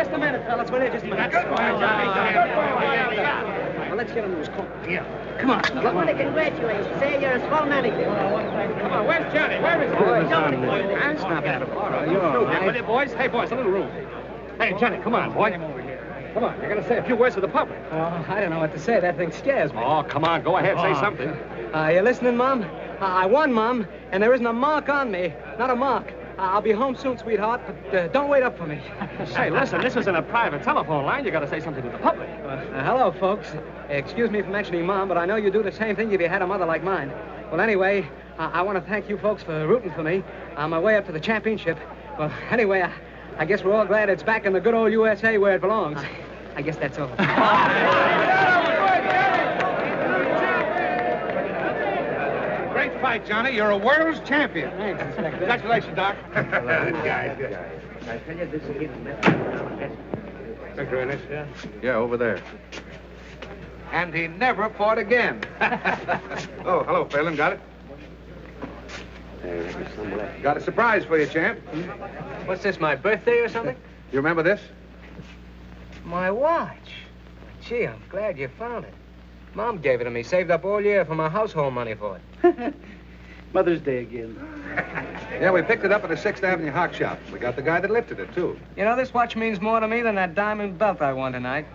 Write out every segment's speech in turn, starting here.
Just a minute, fellas. Will you just a minute? Good boy, Johnny. Well, let's get him to his car. Yeah. Come on. I want to congratulate you. Say you're as full manager. Come on, where's Johnny? Where is he? That's not bad. All right, you're all right. Will you, boys? Hey, boys, a little room. Hey, Johnny, come on, boy. Come on, you're going to say a few words to the public. I don't know what to say. That thing scares me. Oh, come on, go ahead, say something. You listening, Mom? I won, Mom, and there isn't a mark on me. Not a mark. I'll be home soon, sweetheart, but don't wait up for me. Say, listen, this isn't a private telephone line. You got to say something to the public. Hello, folks. Excuse me for mentioning Mom, but I know you do the same thing if you had a mother like mine. Well, anyway, I want to thank you folks for rooting for me on my way up to the championship. Well, anyway, I guess we're all glad it's back in the good old USA where it belongs. I guess that's all. Great fight, Johnny. You're a world's champion. Thanks, Inspector. Congratulations, Doc. Good guy. I tell you, this is even Inspector Ennis? Yeah, over there. And he never fought again. Oh, hello, Phelan. Got it? Got a surprise for you, champ. What's this, my birthday or something? You remember this? My watch. Gee, I'm glad you found it. Mom gave it to me. Saved up all year for my household money for it. Mother's Day again. Yeah, we picked it up at the 6th Avenue Hock Shop. We got the guy that lifted it, too. You know, this watch means more to me than that diamond belt I won tonight.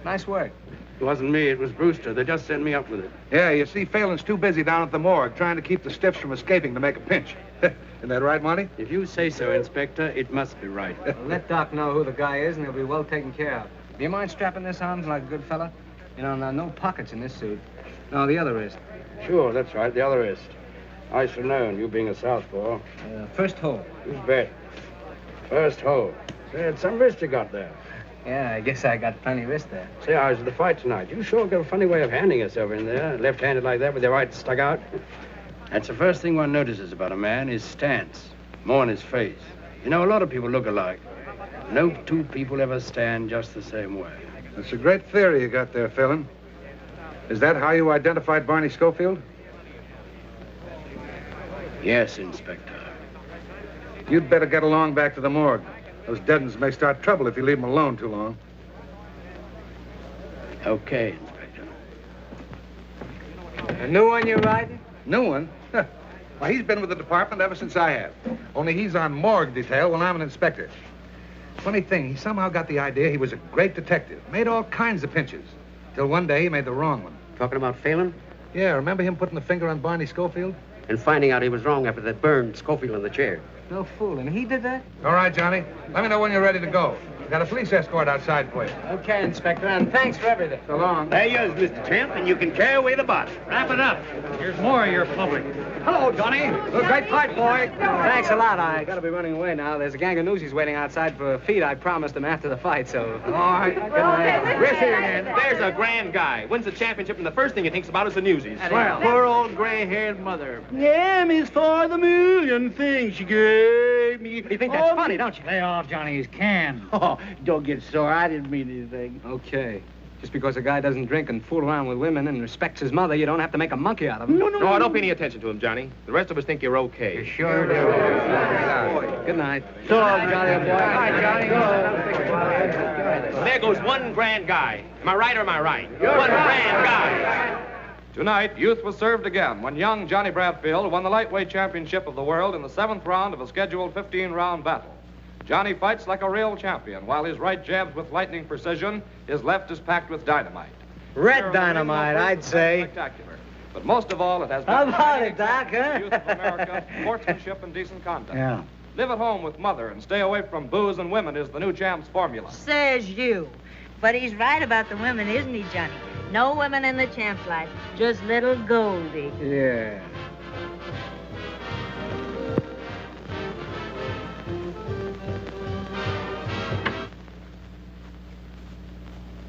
Nice work. It wasn't me, it was Brewster. They just sent me up with it. Yeah, you see, Phelan's too busy down at the morgue trying to keep the stiffs from escaping to make a pinch. Isn't that right, Monty? If you say so, Inspector, it must be right. Well, let Doc know who the guy is, and he'll be well taken care of. Do you mind strapping this on like a good fella? You know, no pockets in this suit. No, the other wrist. Sure, that's right, the other wrist. I should have known, you being a southpaw. First hole. You bet. First hole. Say, it's some wrist you got there. Yeah, I guess I got plenty wrist there. Say, I was at the fight tonight. You sure got a funny way of handing yourself in there, left-handed like that with your right stuck out. That's the first thing one notices about a man, his stance, more in his face. You know, a lot of people look alike. No two people ever stand just the same way. That's a great theory you got there, Phelan. Is that how you identified Barney Schofield? Yes, Inspector. You'd better get along back to the morgue. Those dead uns may start trouble if you leave them alone too long. Okay, Inspector. A new one you're riding? New one? Why, he's been with the department ever since I have. Only he's on morgue detail when I'm an inspector. Funny thing, he somehow got the idea he was a great detective. Made all kinds of pinches. Till one day he made the wrong one. Talking about Phelan? Yeah, remember him putting the finger on Barney Schofield? And finding out he was wrong after that burned Schofield in the chair. No fooling. He did that? All right, Johnny. Let me know when you're ready to go. Got a police escort outside for you. Okay, Inspector, and thanks for everything. So long. There you is, Mr. Champ, and you can carry away the body. Wrap it up. Here's more of your public. Hello, Johnny. Great fight, boy. Thanks a lot. I gotta be running away now. There's a gang of newsies waiting outside for a feed I promised them after the fight, so... All right. Good night. We'll see you again. There's a grand guy. Wins the championship, and the first thing he thinks about is the newsies. Well, Poor old gray-haired mother. M is for the million things she gave me. you think that's funny, don't you? Lay off Johnny's can. Oh, don't get sore. I didn't mean anything. Okay. Just because a guy doesn't drink and fool around with women and respects his mother, you don't have to make a monkey out of him. No. No, don't pay any attention to him, Johnny. The rest of us think you're okay. You sure do. Good night. So long, Johnny, boy. Hi, Johnny. There goes one grand guy. Am I right or am I right? One grand guy. Tonight, youth was served again when young Johnny Bradfield won the lightweight championship of the world in the 7th round of a scheduled 15-round battle. Johnny fights like a real champion, while his right jabs with lightning precision, his left is packed with dynamite. Red dynamite, I'd say. Spectacular. But most of all, it has been How about it, Doc, huh? youth of America, sportsmanship and decent conduct. Yeah. Live at home with mother and stay away from booze and women is the new champ's formula. Says you. But he's right about the women, isn't he, Johnny? No women in the champ's life, just little Goldie. Yeah.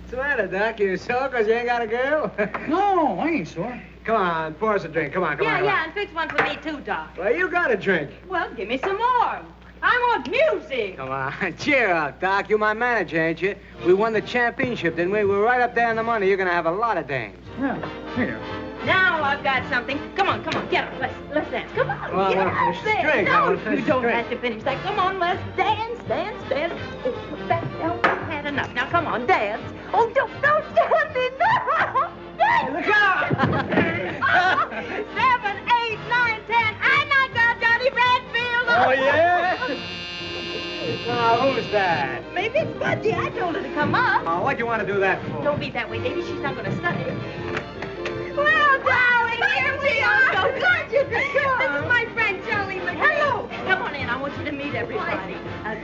What's the matter, Doc? You sore because you ain't got a girl? No, I ain't sore. Come on, pour us a drink. Come on, come on. Yeah, and fix one for me, too, Doc. Well, you got a drink. Well, give me some more. I want music. Come on, cheer up, Doc. You're my manager, ain't you? We won the championship, didn't we? We're right up there in the money. You're going to have a lot of dames. Yeah, here. Now I've got something. Come on, get up. Let's dance. Come on, Well, I get wanna up finish this there. drink. I No, wanna finish you this don't drink. have to finish that. Come on, let's dance. Oh, put that down. up. Now, come on, dance. Oh, don't stand it. No. Look out. 7, 8, 9, 10. I knocked out Johnny Bradfield. Oh, yeah? Now, who's that? Maybe it's Budgie. I told her to come up. Oh, what'd you want to do that for? Don't be that way, Davy. She's not going to study. Well, darling, here we are. So glad you could come. This is my friend, Charlie McGee. Hello. Come on in. I want you to meet everybody.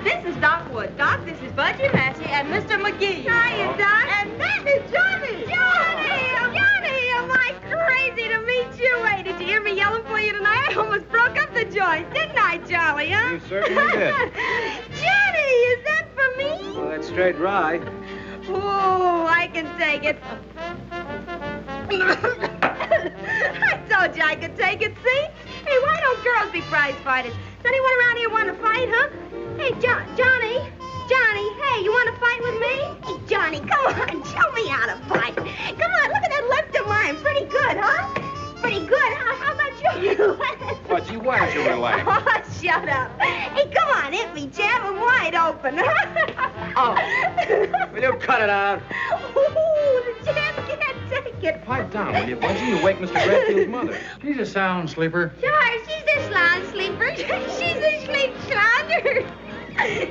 This is Doc Wood. Doc, this is Budgie Massey and Mr. McGee. Hiya, Doc. And that is Johnny. Johnny, am I crazy to meet you? Hey, did you hear me yelling for you tonight? I almost broke up the joint, didn't I, Charlie, huh? You certainly did. Johnny, is that for me? Well, that's straight rye. Oh, I can take it. I told you I could take it, see? Hey, why don't girls be prize fighters? Does anyone around here want to fight, huh? Hey, Johnny, hey, you want to fight with me? Hey, Johnny, come on, show me how to fight. Come on, look at that left of mine. Pretty good, huh? Pretty good. How about you? Budgie, why don't you relax? Oh, shut up. Hey, come on, hit me, jab. I'm wide open. Oh, will you cut it out? Ooh, the jab can't take it. Pipe down, will you, Budgie? You wake Mr. Bradfield's mother. She's a sound sleeper. Sure, she's a slound sleeper. She's a sleep slounder.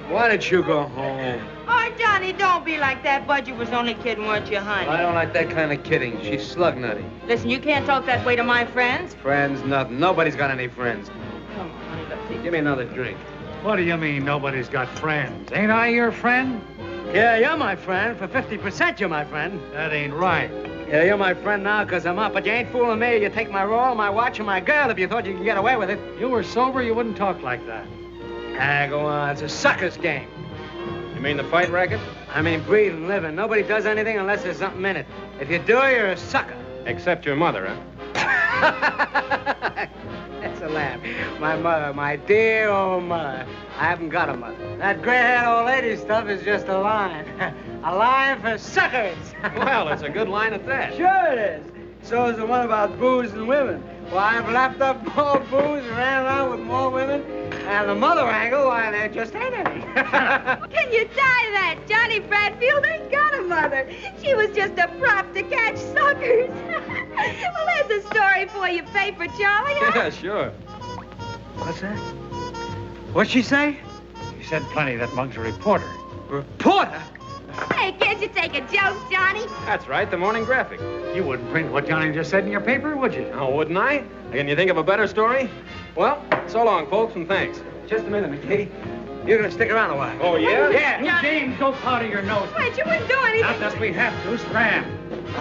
Why don't you go home? Oh, Johnny, don't be like that. Budgie was only kidding, weren't you, honey? I don't like that kind of kidding. She's slug nutty. Listen, you can't talk that way to my friends. Friends, nothing. Nobody's got any friends. Come on, honey, let's see. Give me another drink. What do you mean nobody's got friends? Ain't I your friend? Yeah, you're my friend. For 50%, you're my friend. That ain't right. Yeah, you're my friend now because I'm up, but you ain't fooling me. You take my roll, my watch, and my girl if you thought you could get away with it. You were sober, you wouldn't talk like that. Ah, go on. It's a sucker's game. You mean the fight racket? I mean, breathing, living. Nobody does anything unless there's something in it. If you do, you're a sucker. Except your mother, huh? That's a laugh. My mother, my dear old mother. I haven't got a mother. That gray-haired old lady stuff is just a line. A line for suckers. Well, it's a good line at that. Sure it is. So is the one about booze and women. Why, I've lapped up more booze and ran around with more women. And the mother angle, why, there just ain't any. Can you tie that? Johnny Bradfield ain't got a mother. She was just a prop to catch suckers. Well, there's a story for you, paper, Charlie. Huh? Yeah, sure. What's that? What'd she say? You said plenty. That mug's a reporter. Reporter? Hey, can't you take a joke, Johnny? That's right, the Morning Graphic. You wouldn't print what Johnny just said in your paper, would you? Oh, wouldn't I? Can you think of a better story? Well, so long, folks, and thanks. Just a minute, McGee. You're gonna stick around a while. Oh, yeah? Yeah. James, go powder your nose. Wait, you wouldn't do anything. Not that we have to. Scram.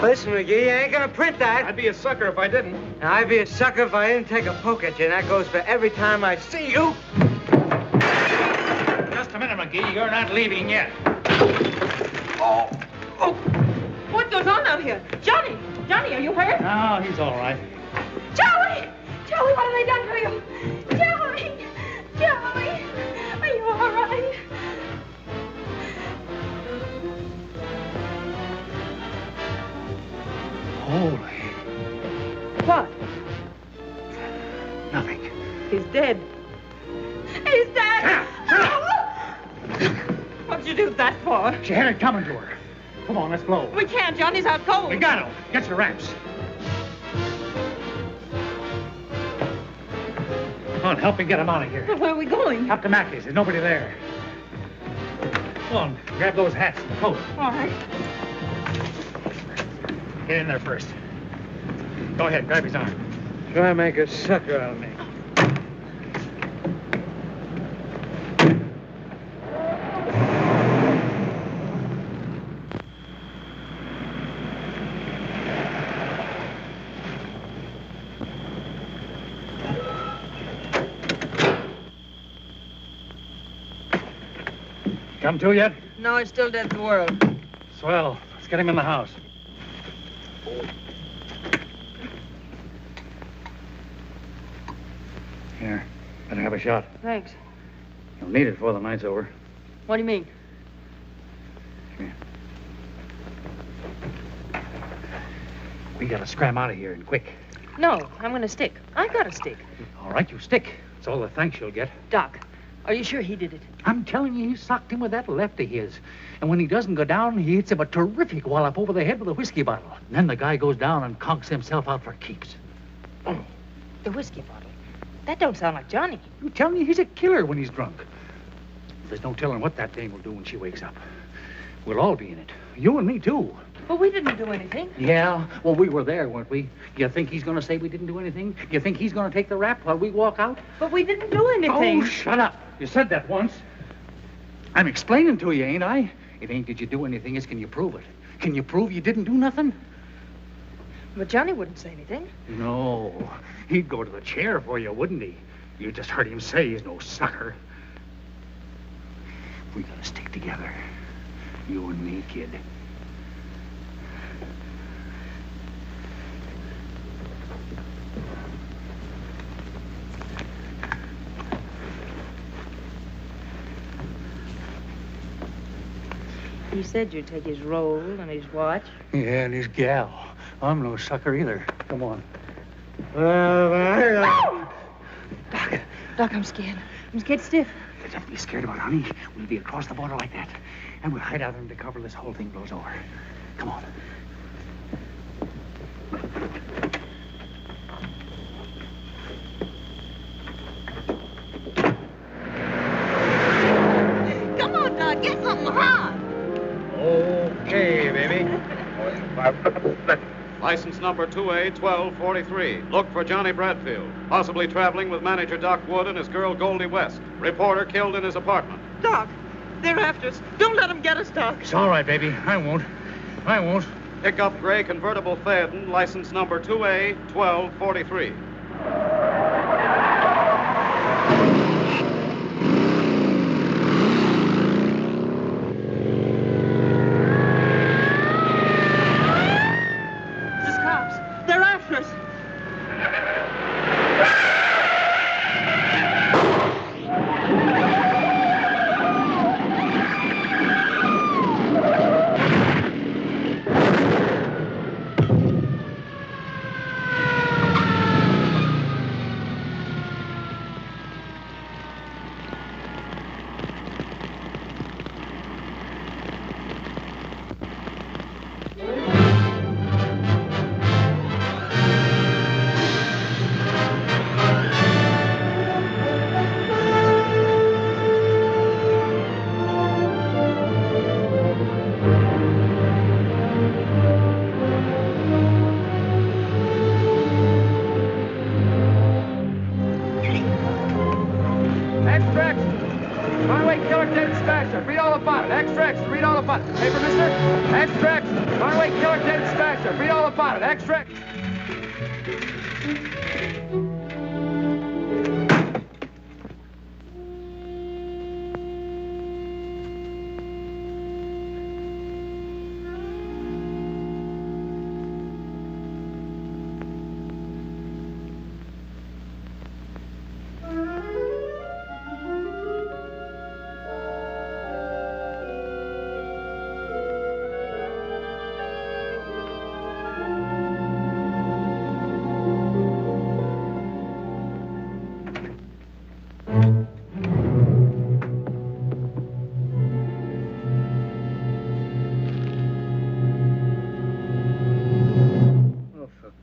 Listen, McGee, you ain't gonna print that. I'd be a sucker if I didn't. And I'd be a sucker if I didn't take a poke at you, and that goes for every time I see you. Just a minute, McGee. You're not leaving yet. What goes on out here? Johnny, are you hurt? No, he's all right. Charlie, what have they done to you? Charlie, are you all right? Holy. What? Nothing. He's dead. He's dead. What'd you do that for? She had it coming to her. Come on, let's blow. We can't. Johnny's out cold. We got him. Get your wraps. Come on, help me get him out of here. Where are we going? Up to Mackey's. There's nobody there. Come on, grab those hats and the coat. All right. Get in there first. Go ahead, grab his arm. Try to make a sucker out of me. Come to yet? No, he's still dead to the world. Swell. Let's get him in the house. Here, better have a shot. Thanks. You'll need it before the night's over. What do you mean? Come here. We gotta scram out of here and quick. No, I'm gonna stick. I got a stick. All right, you stick. It's all the thanks you'll get. Doc, Are you sure he did it? I'm telling you, he socked him with that left of his. And when he doesn't go down, he hits him a terrific wallop over the head with a whiskey bottle. And then the guy goes down and conks himself out for keeps. Oh, the whiskey bottle. That don't sound like Johnny. I'm telling you, he's a killer when he's drunk. There's no telling what that dame will do when she wakes up. We'll all be in it. You and me, too. But we didn't do anything. Yeah, well, we were there, weren't we? You think he's going to say we didn't do anything? You think he's going to take the rap while we walk out? But we didn't do anything. Oh, shut up. You said that once. I'm explaining to you, ain't I? It ain't did you do anything, it's can you prove it? Can you prove you didn't do nothing? But Johnny wouldn't say anything. No. He'd go to the chair for you, wouldn't he? You just heard him say he's no sucker. We gotta stick together. You and me, kid. He said you'd take his roll and his watch. Yeah, and his gal. I'm no sucker either. Come on. Doc, I'm scared. I'm scared stiff. Don't be scared about it, honey. We'll be across the border like that. And we'll hide out under cover till this whole thing blows over. Come on. Come on, Doc. Get something hot. Okay, baby. License number 2A1243. Look for Johnny Bradfield, possibly traveling with manager Doc Wood and his girl Goldie West. Reporter killed in his apartment. Doc, they're after us. Don't let them get us, Doc. It's all right, baby. I won't. I won't. Pick up gray convertible Phaeton, license number 2A1243. They're after us.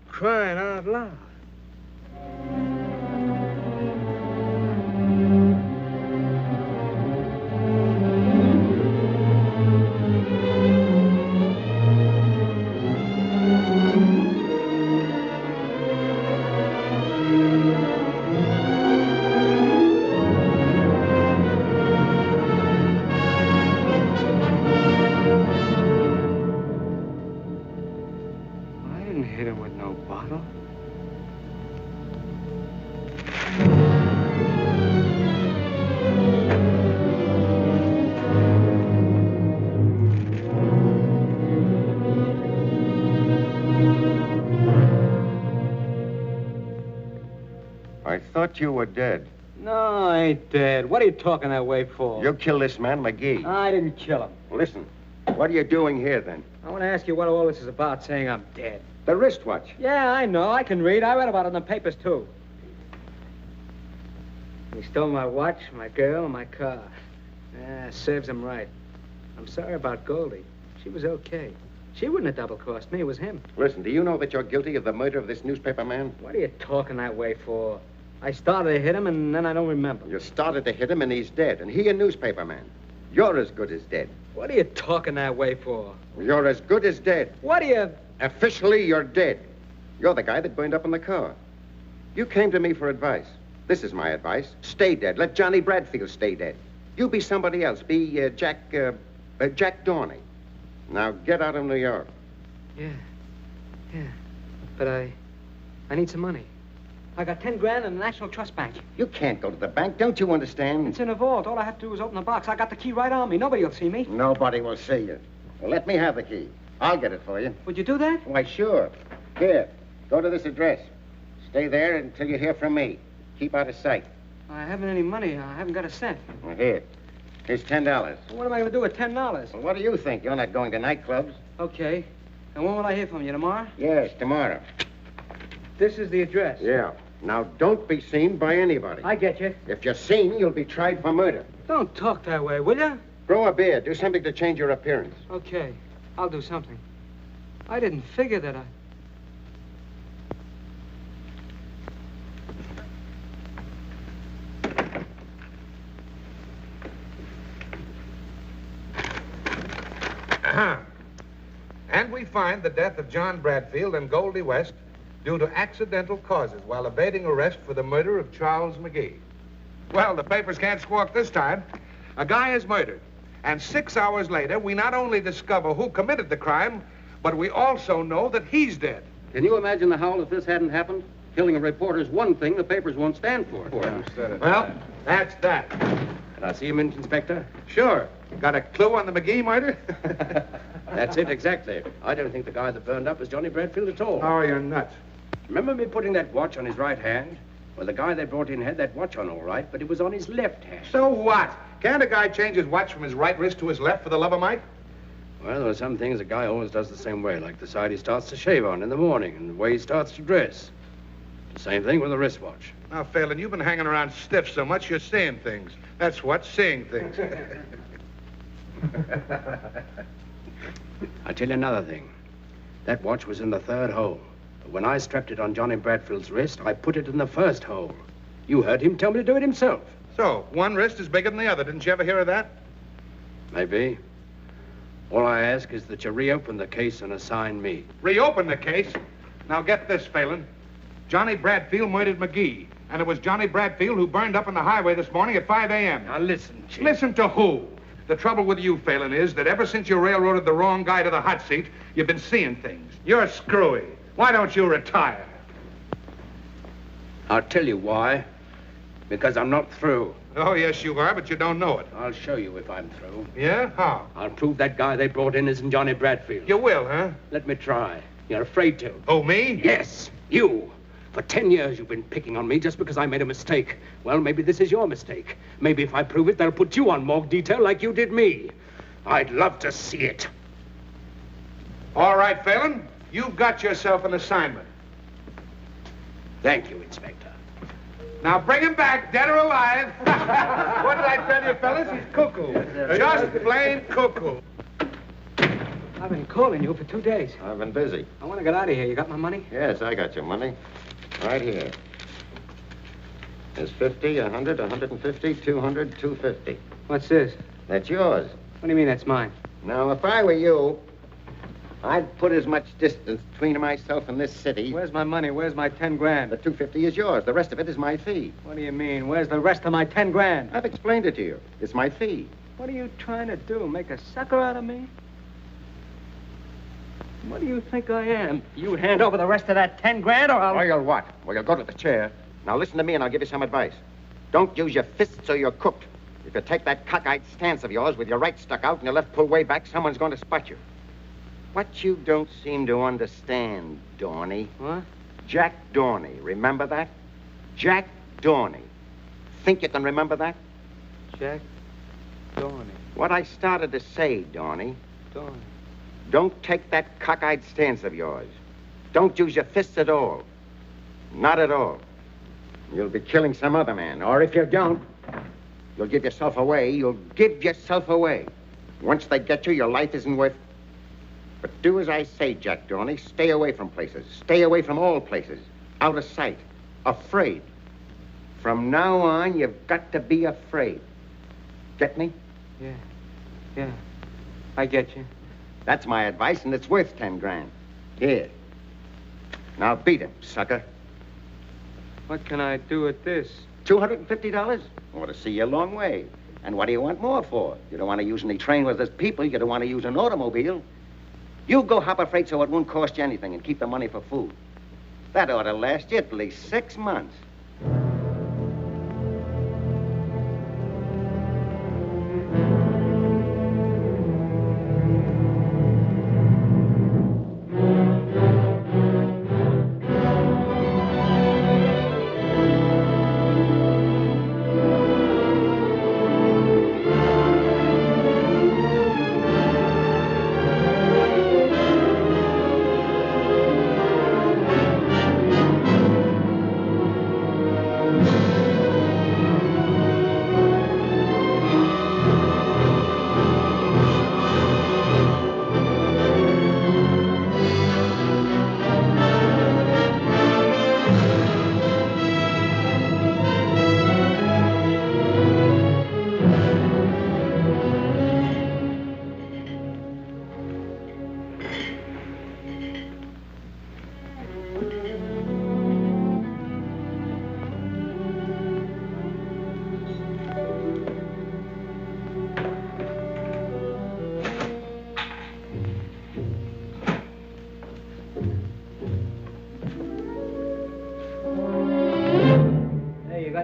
Crying out loud. Hit him with no bottle. I thought you were dead. No, I ain't dead. What are you talking that way for? You killed this man, McGee. I didn't kill him. Listen, what are you doing here, then? I want to ask you what all this is about, saying I'm dead. The wristwatch. Yeah, I know. I can read. I read about it in the papers, too. He stole my watch, my girl, and my car. Serves him right. I'm sorry about Goldie. She was okay. She wouldn't have double-crossed me. It was him. Listen, do you know that you're guilty of the murder of this newspaper man? What are you talking that way for? I started to hit him, and then I don't remember. You started to hit him, and he's dead. And he a newspaper man. You're as good as dead. What are you talking that way for? You're as good as dead. What are you... Officially, you're dead. You're the guy that burned up in the car. You came to me for advice. This is my advice. Stay dead. Let Johnny Bradfield stay dead. You be somebody else. Be Jack Dorney. Now get out of New York. Yeah. But I need some money. I got 10 grand in the National Trust Bank. You can't go to the bank. Don't you understand? It's in a vault. All I have to do is open the box. I got the key right on me. Nobody will see me. Nobody will see you. Well, let me have the key. I'll get it for you. Would you do that? Why, sure. Here, go to this address. Stay there until you hear from me. Keep out of sight. I haven't any money. I haven't got a cent. Well, here. Here's $10. Well, what am I going to do with $10? Well, what do you think? You're not going to nightclubs. Okay. And when will I hear from you? Tomorrow? Yes, tomorrow. This is the address. Yeah. Now, don't be seen by anybody. I get you. If you're seen, you'll be tried for murder. Don't talk that way, will you? Grow a beard. Do something to change your appearance. Okay. I'll do something. I didn't figure that And we find the death of John Bradfield and Goldie West due to accidental causes while evading arrest for the murder of Charles McGee. Well, the papers can't squawk this time. A guy is murdered. And 6 hours later, we not only discover who committed the crime, but we also know that he's dead. Can you imagine the howl if this hadn't happened? Killing a reporter's one thing the papers won't stand for. Well, that's that. Can I see him, Inspector? Sure. Got a clue on the McGee murder? That's it, exactly. I don't think the guy that burned up was Johnny Bradfield at all. Oh, you're nuts. Remember me putting that watch on his right hand? Well, the guy they brought in had that watch on all right, but it was on his left hand. So what? Can't a guy change his watch from his right wrist to his left for the love of Mike? Well, there are some things a guy always does the same way, like the side he starts to shave on in the morning and the way he starts to dress. The same thing with a wristwatch. Now, Phelan, you've been hanging around stiff so much you're seeing things. That's what, seeing things. I'll tell you another thing. That watch was in the third hole. But when I strapped it on Johnny Bradfield's wrist, I put it in the first hole. You heard him tell me to do it himself. So, one wrist is bigger than the other. Didn't you ever hear of that? Maybe. All I ask is that you reopen the case and assign me. Reopen the case? Now, get this, Phelan. Johnny Bradfield murdered McGee. And it was Johnny Bradfield who burned up on the highway this morning at 5 a.m. Now, listen, Chief. Listen to who? The trouble with you, Phelan, is that ever since you railroaded the wrong guy to the hot seat, you've been seeing things. You're screwy. Why don't you retire? I'll tell you why. Because I'm not through. Oh, yes, you are, but you don't know it. I'll show you if I'm through. Yeah? How? I'll prove that guy they brought in isn't Johnny Bradfield. You will, huh? Let me try. You're afraid to. Oh, me? Yes, you. For 10 years you've been picking on me just because I made a mistake. Well, maybe this is your mistake. Maybe if I prove it, they'll put you on morgue detail like you did me. I'd love to see it. All right, Phelan. You've got yourself an assignment. Thank you, Inspector. Now bring him back, dead or alive. What did I tell you, fellas? He's cuckoo. Just plain cuckoo. I've been calling you for 2 days. I've been busy. I want to get out of here. You got my money? Yes, I got your money. Right here. There's 50, 100, 150, 200, 250. What's this? That's yours. What do you mean that's mine? Now, if I were you, I'd put as much distance between myself and this city. Where's my money? Where's my 10 grand? The 250 is yours. The rest of it is my fee. What do you mean? Where's the rest of my 10 grand? I've explained it to you. It's my fee. What are you trying to do? Make a sucker out of me? What do you think I am? You hand over the rest of that 10 grand or I'll... Or you'll what? Well, you'll go to the chair. Now, listen to me and I'll give you some advice. Don't use your fists or you're cooked. If you take that cockeyed stance of yours with your right stuck out and your left pulled way back, someone's going to spot you. What you don't seem to understand, Dorney. What? Jack Dorney. Remember that? Jack Dorney. Think you can remember that? Jack Dorney. What I started to say, Dorney. Dorney. Don't take that cockeyed stance of yours. Don't use your fists at all. Not at all. You'll be killing some other man. Or if you don't, you'll give yourself away. You'll give yourself away. Once they get you, your life isn't worth... But do as I say, Jack Dorney. Stay away from places. Stay away from all places. Out of sight. Afraid. From now on, you've got to be afraid. Get me? Yeah. I get you. That's my advice, and it's worth 10 grand. Here. Now beat him, sucker. What can I do with this? $250? Ought to see you a long way. And what do you want more for? You don't want to use any train where there's people. You don't want to use an automobile. You go hop a freight so it won't cost you anything and keep the money for food. That ought to last you at least 6 months.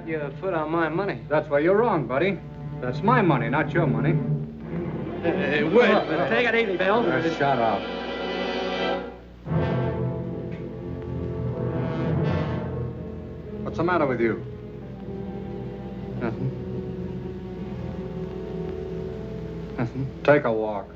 Your foot on my money. That's where you're wrong, buddy. That's my money, not your money. Wait, take it easy, Bill. Shut up. What's the matter with you? Nothing. Take a walk.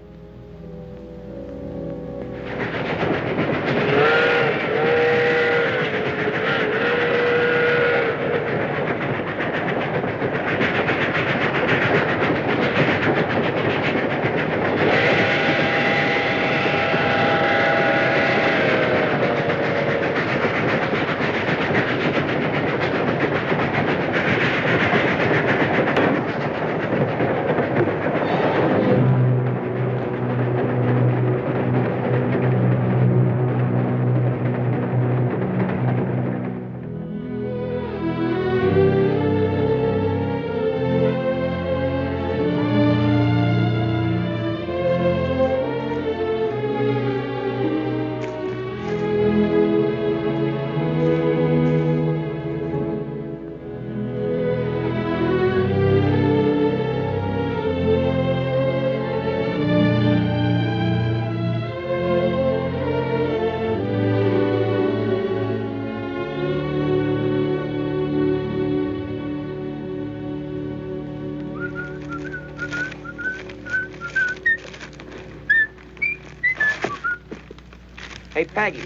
Hey, Peggy.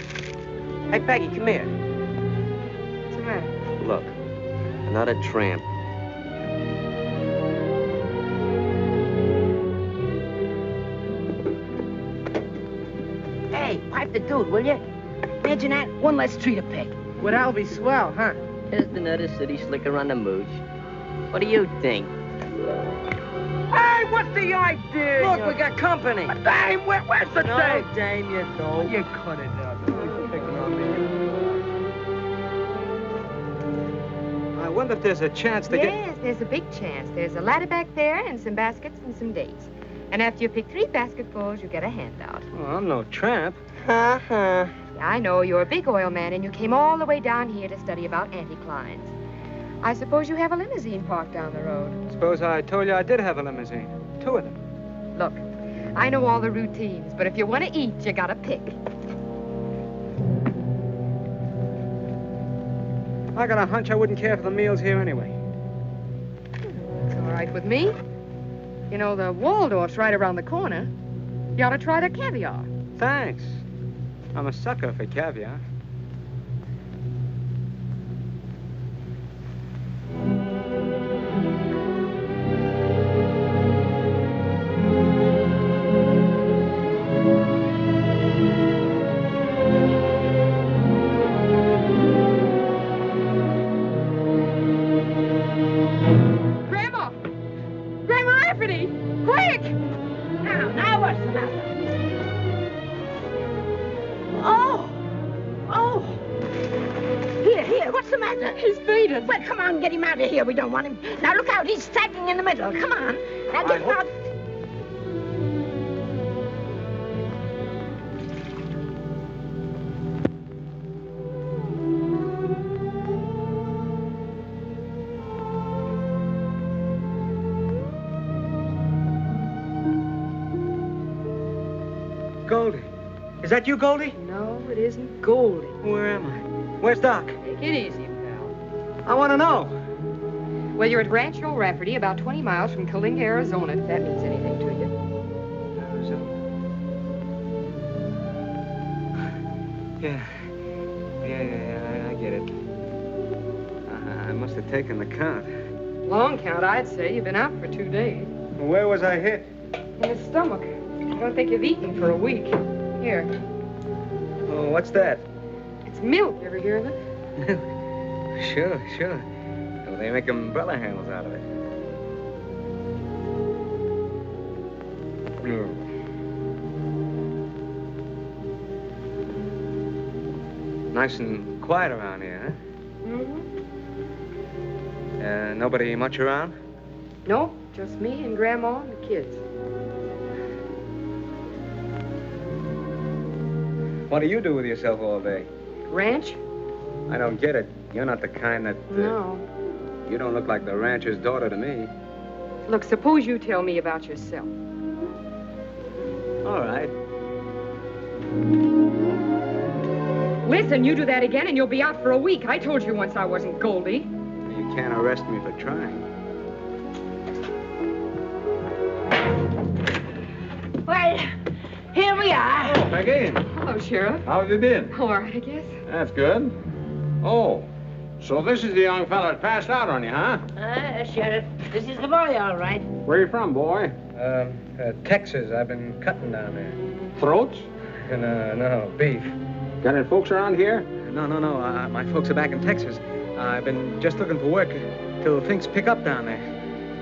Hey, Peggy, come here. What's the matter? Look, another tramp. Hey, pipe the dude, will you? Imagine that. One less tree to pick. Well, that'll be swell, huh? Just another city slicker on the mooch. What do you think? Hey, what's the idea? Look, we got company. Dame, where's the dame? No, Dame, you don't. You cut it out. You're picking on me. I wonder if there's a chance to get... Yes, there's a big chance. There's a ladder back there and some baskets and some dates. And after you pick 3 basketfuls, you get a handout. Oh, I'm no tramp. Uh-huh. Yeah, I know. You're a big oil man, and you came all the way down here to study about anticlines. I suppose you have a limousine parked down the road. Suppose I told you I did have a limousine. 2 of them. Look, I know all the routines, but if you want to eat, you gotta pick. I got a hunch I wouldn't care for the meals here anyway. It's all right with me. You know, the Waldorf's right around the corner. You ought to try the caviar. Thanks. I'm a sucker for caviar. What's the matter? Oh! Oh! Here, what's the matter? He's fainted. Well, come on, get him out of here. We don't want him. Now, look out. He's sagging in the middle. Come on. Now, get him out. Goldie. Is that you, Goldie? No, it isn't Goldie. Where am I? Where's Doc? Take it easy, pal. I want to know. Well, you're at Rancho Rafferty, about 20 miles from Kalinga, Arizona, if that means anything to you. Yeah, I get it. I must have taken the count. Long count, I'd say. You've been out for 2 days. Where was I hit? In the stomach. I don't think you've eaten for a week. Here. Oh, what's that? It's milk. You ever hear of it? Sure. Well, they make umbrella handles out of it. Nice and quiet around here, huh? Mm-hmm. Nobody much around? No, just me and Grandma and the kids. What do you do with yourself all day? Ranch? I don't get it. You're not the kind that... No. You don't look like the rancher's daughter to me. Look, suppose you tell me about yourself. All right. Listen, you do that again and you'll be out for a week. I told you once I wasn't Goldie. You can't arrest me for trying. Well, here we are. Oh, Peggy. Hello, Sheriff. How have you been? All right, I guess. That's good. Oh, so this is the young fella that passed out on you, huh? Sheriff, this is the boy, all right. Where you from, boy? Texas. I've been cutting down there. Throats? No, beef. Got any folks around here? No. My folks are back in Texas. I've been just looking for work till things pick up down there.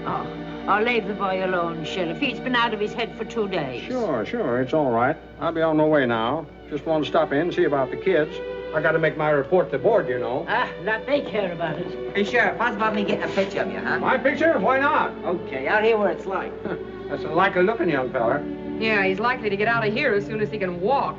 Oh, I'll leave the boy alone, Sheriff. He's been out of his head for 2 days. Sure. It's all right. I'll be on my way now. Just want to stop in and see about the kids. I got to make my report to board, you know. Not they care about it. Hey, Sheriff, how's about me getting a picture of you, huh? My picture? Why not? Okay, out here where it's like. That's a likely-looking young fella. Yeah, he's likely to get out of here as soon as he can walk.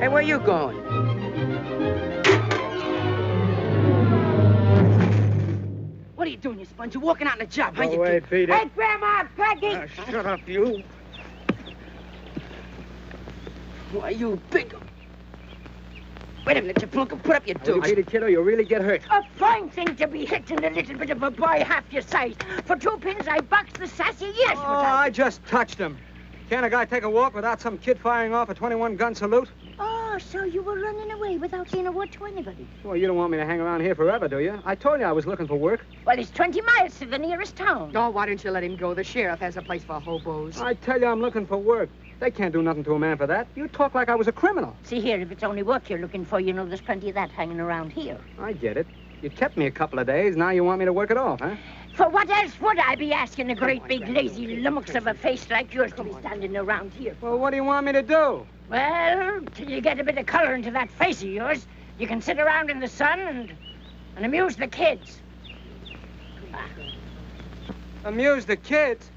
Where you going? What are you doing, you sponge? You're walking out on the job, huh? Go away, Peter. Hey, Grandma, Peggy! Shut up, you. Why, you big... Wait a minute, you plunk and put up your dukes. Peter, kiddo, you'll really get hurt. A fine thing to be hitting a little bit of a boy half your size. For 2 pins, I boxed the sassy years. Oh, I just touched him. Can't a guy take a walk without some kid firing off a 21-gun salute? Oh, so you were running away without saying a word to anybody? Well, you don't want me to hang around here forever, do you? I told you I was looking for work. Well, it's 20 miles to the nearest town. Oh, why don't you let him go? The sheriff has a place for hobos. I tell you I'm looking for work. They can't do nothing to a man for that. You talk like I was a criminal. See here, if it's only work you're looking for, you know there's plenty of that hanging around here. I get it. You kept me a couple of days. Now you want me to work it off, huh? For what else would I be asking a great big lazy lummox of a face like yours to be standing around here? Well, what do you want me to do? Well, till you get a bit of color into that face of yours, you can sit around in the sun and amuse the kids. Amuse the kids?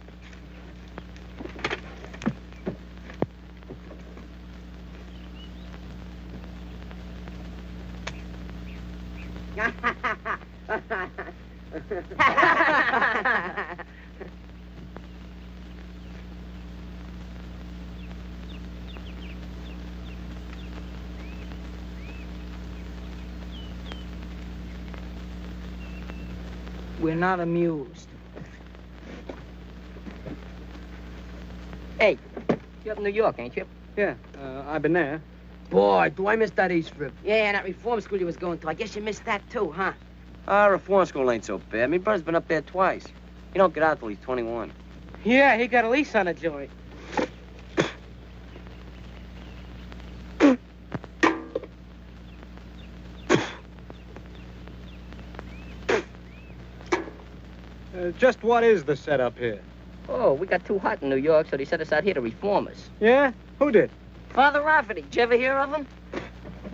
We're not amused. Hey, you're up in New York, ain't you? Yeah, I've been there. Boy, do I miss that East Rib. Yeah, and that reform school you was going to. I guess you missed that too, huh? Reform school ain't so bad. My brother's been up there twice. He don't get out till he's 21. Yeah, he got a lease on a joint. Just what is the setup here? Oh, we got too hot in New York, so they sent us out here to reform us. Yeah? Who did? Father Rafferty. Did you ever hear of him?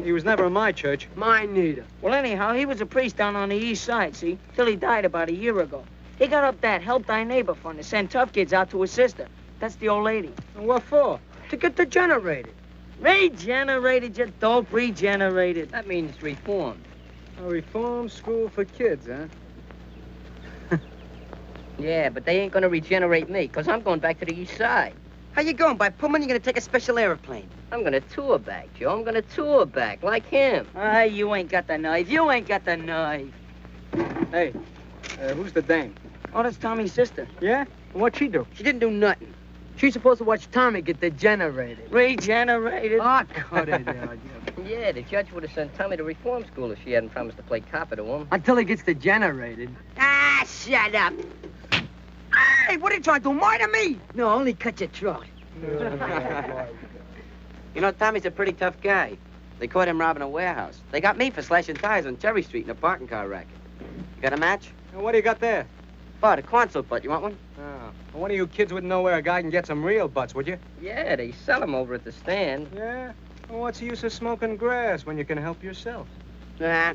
He was never in my church. Mine neither. Well, anyhow, he was a priest down on the east side, see? Till he died about a year ago. He got up that Help Thy Neighbor fund to send tough kids out to his sister. That's the old lady. And what for? To get degenerated. Regenerated, you dope, regenerated. That means reformed. A reform school for kids, huh? Yeah, but they ain't gonna regenerate me, because I'm going back to the east side. How you going? By Pullman, you're gonna take a special airplane. I'm gonna tour back, Joe. I'm gonna tour back, like him. You ain't got the knife. You ain't got the knife. Hey, who's the dame? Oh, that's Tommy's sister. Yeah? What'd she do? She didn't do nothing. She's supposed to watch Tommy get degenerated. Regenerated? Oh, cut it out. Yeah, the judge would have sent Tommy to reform school if she hadn't promised to play copper to him. Until he gets degenerated. Ah, shut up. Hey, what are you trying to do, murder me? No, only cut your throat. You know, Tommy's a pretty tough guy. They caught him robbing a warehouse. They got me for slashing tires on Cherry Street in a parking car racket. You got a match? And what do you got there? Oh, the corn soup butt. You want one? Oh. Well, one of you kids wouldn't know where a guy can get some real butts, would you? Yeah, they sell them over at the stand. Yeah? Well, what's the use of smoking grass when you can help yourself? Nah,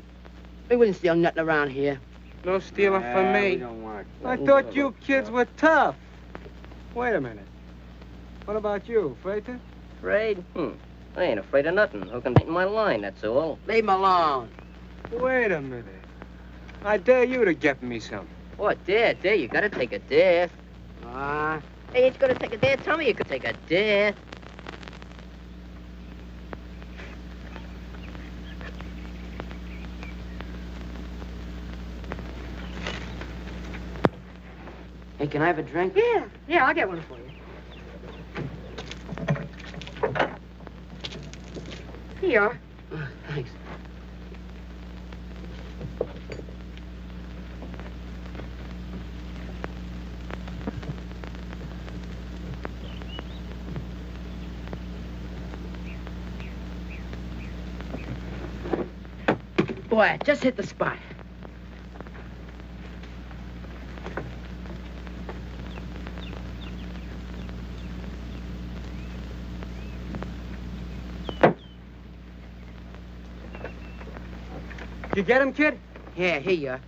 we wouldn't steal nothing around here. No stealing from me. I thought you kids were tough. Wait a minute. What about you, Freighter? Afraid? I ain't afraid of nothing. Who can take my line, that's all. Leave him alone. Wait a minute. I dare you to get me some. What, dare? You gotta take a dare. Hey, ain't you gonna take a dare? Tell me you could take a dare. Hey, can I have a drink? Yeah, I'll get one for you. Here you are. Thanks. Boy, just hit the spot. You get him, kid? Yeah, here you are.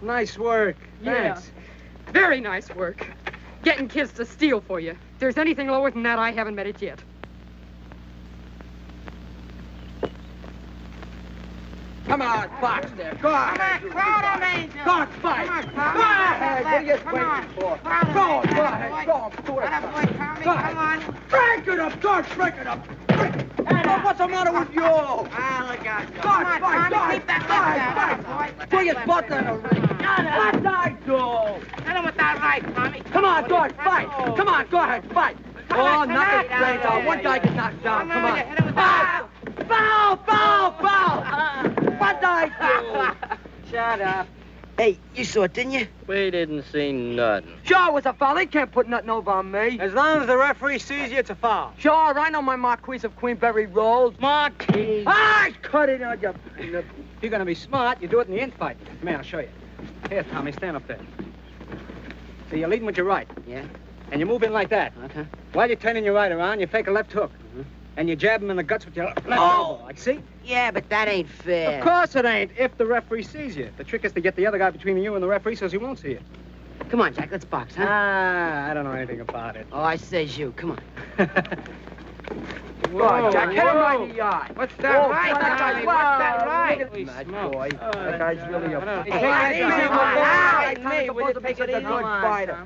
Nice work. Yeah. Thanks. Very nice work. Getting kids to steal for you. If there's anything lower than that, I haven't met it yet. Come on, Fox there. Go on. Crowd him, Angel. Go on, fight. Come on. What are you waiting for? Go ahead. Go on. Do it. Go ahead. Break it up, George. Break it up. What's the matter with you? Look out. Come on, Tommy. Keep that left out. Put your butt in the ring. What I do? Hit him with that right, Tommy. Come on, George. Fight. Come on. Go ahead. Fight. Oh, knock his brains out. One guy gets knocked down. Come on. Foul! What I do? Shut up. Hey, you saw it, didn't you? We didn't see nothing. Sure, it was a foul. They can't put nothing over on me. As long as the referee sees you, it's a foul. Sure, I know my Marquise of Queenberry rolls. Marquise. Cut it out, you... If you're going to be smart, you do it in the infight. Come here, I'll show you. Here, Tommy, stand up there. So you're leading with your right. Yeah? And you move in like that. Okay. While you're turning your right around, you fake a left hook. And you jab him in the guts with your left elbow. Like, see? Yeah, but that ain't fair. Of course it ain't, if the referee sees you. The trick is to get the other guy between you and the referee so he won't see you. Come on, Jack, let's box, huh? I don't know anything about it. Oh, I says you. Come on. Go on, Jack, hit him right in the eye. What's that right, Tommy? What's that right? Mad boy. That guy's really a... Hey, easy, me. We're supposed to make it a good fighter.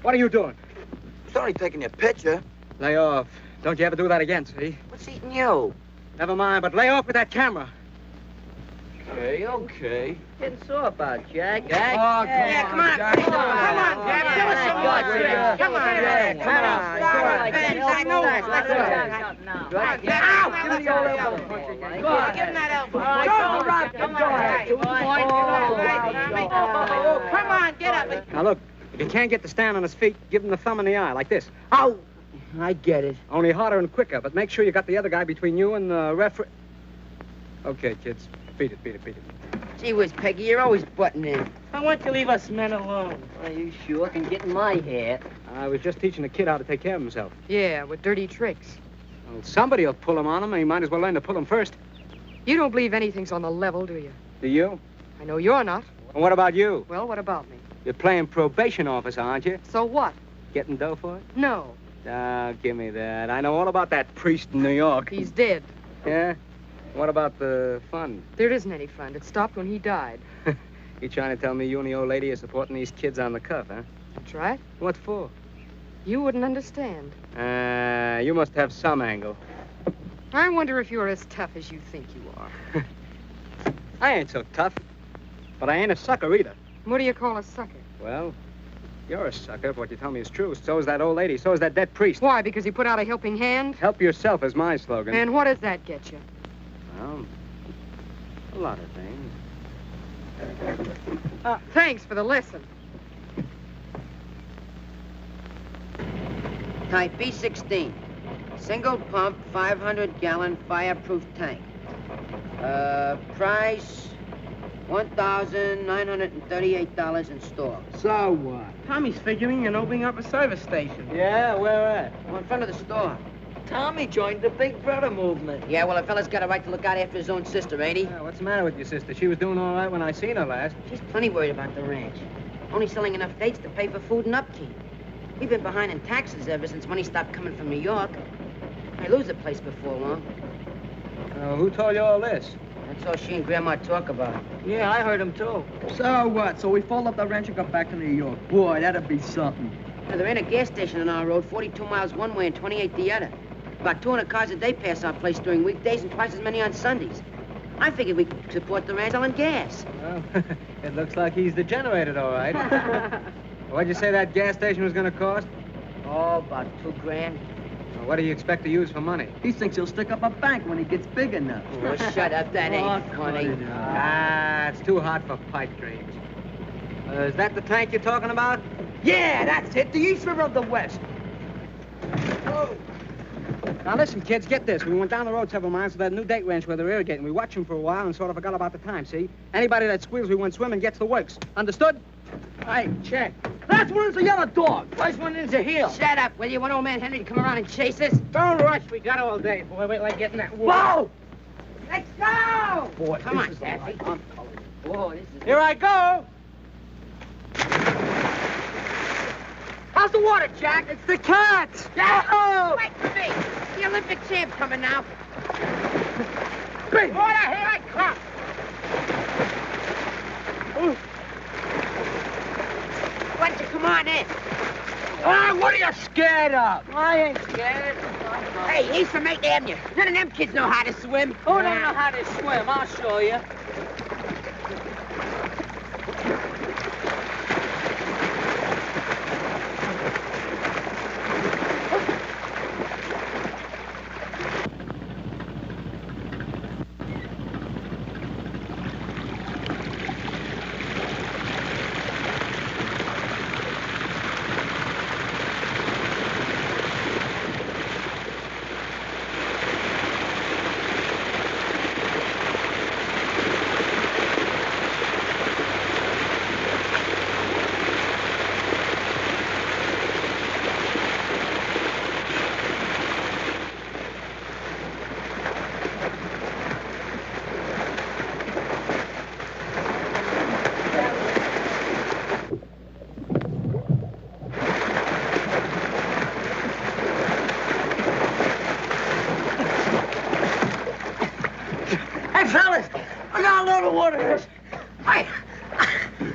What are you doing? It's only taking your picture. Lay off. Don't you ever do that again, see? What's eating you? Never mind, but lay off with that camera. Okay. Getting sore about Jack. Oh, come on, Come on, Jack. Give us Come on. I know. Get out. Give him that elbow. Come on, get up. Now, look, if you can't get the stand on his feet, give him the thumb in the eye, like this. Oh, I get it. Only harder and quicker, but make sure you got the other guy between you and the referee. Okay, kids. Beat it. Gee whiz, Peggy, you're always butting in. Why won't you leave us men alone? Well, you sure can get in my hair. I was just teaching the kid how to take care of himself. Yeah, with dirty tricks. Well, somebody will pull him on him, and he might as well learn to pull him first. You don't believe anything's on the level, do you? Do you? I know you're not. And what about you? Well, what about me? You're playing probation officer, aren't you? So what? Getting dough for it? No. Ah, give me that. I know all about that priest in New York. He's dead. Yeah? What about the fund? There isn't any fund. It stopped when he died. You trying to tell me you and the old lady are supporting these kids on the cuff, huh? That's right. What for? You wouldn't understand. You must have some angle. I wonder if you're as tough as you think you are. I ain't so tough. But I ain't a sucker either. What do you call a sucker? Well, you're a sucker if what you tell me is true. So is that old lady. So is that dead priest. Why, because he put out a helping hand? Help yourself is my slogan. And what does that get you? Well, a lot of things. Thanks for the lesson. Type B16. Single pump, 500-gallon fireproof tank. Price, $1,938 in store. So what? Tommy's figuring on opening up a service station. Yeah, where at? Well, in front of the store. Tommy joined the Big Brother movement. Yeah, well, a fella's got a right to look out after his own sister, ain't he? Yeah, what's the matter with your sister? She was doing all right when I seen her last. She's plenty worried about the ranch. Only selling enough dates to pay for food and upkeep. We've been behind in taxes ever since money stopped coming from New York. I lose the place before long. Who told you all this? That's all she and Grandma talk about. Yeah, I heard him too. So what? So we fold up the ranch and go back to New York. Boy, that'd be something. Now, there ain't a gas station on our road, 42 miles one way and 28 the other. About 200 cars a day pass our place during weekdays and twice as many on Sundays. I figured we could support the ranch selling gas. Well, it looks like he's degenerated, all right. What'd you say that gas station was going to cost? Oh, about $2 grand. Well, what do you expect to use for money? He thinks he'll stick up a bank when he gets big enough. Oh, shut up. That ain't funny. It's too hot for pipe dreams. Is that the tank you're talking about? Yeah, that's it. The East River of the West. Oh. Now, listen, kids, get this. We went down the road several miles to that new date ranch where they're irrigating. We watched them for a while and sort of forgot about the time, see? Anybody that squeals we went swimming gets the works. Understood? Hey, check. Last one is a yellow dog. First one is a heel. Shut up, will you? Want old man Henry to come around and chase us? Don't rush. We got all day. Boy, wait till I get in that water. Whoa! Let's go! Boy, come on, Daffy. Whoa, this is... Here I go. How's the water, Jack? It's the cats. Yahoo! Wait for me. The Olympic champ coming now. Big water, here I come. Ooh. Why don't you come on in? Ah, what are you scared of? I ain't scared. Hey, he's from 8th Avenue. None of them kids know how to swim. Who don't know how to swim? I'll show you.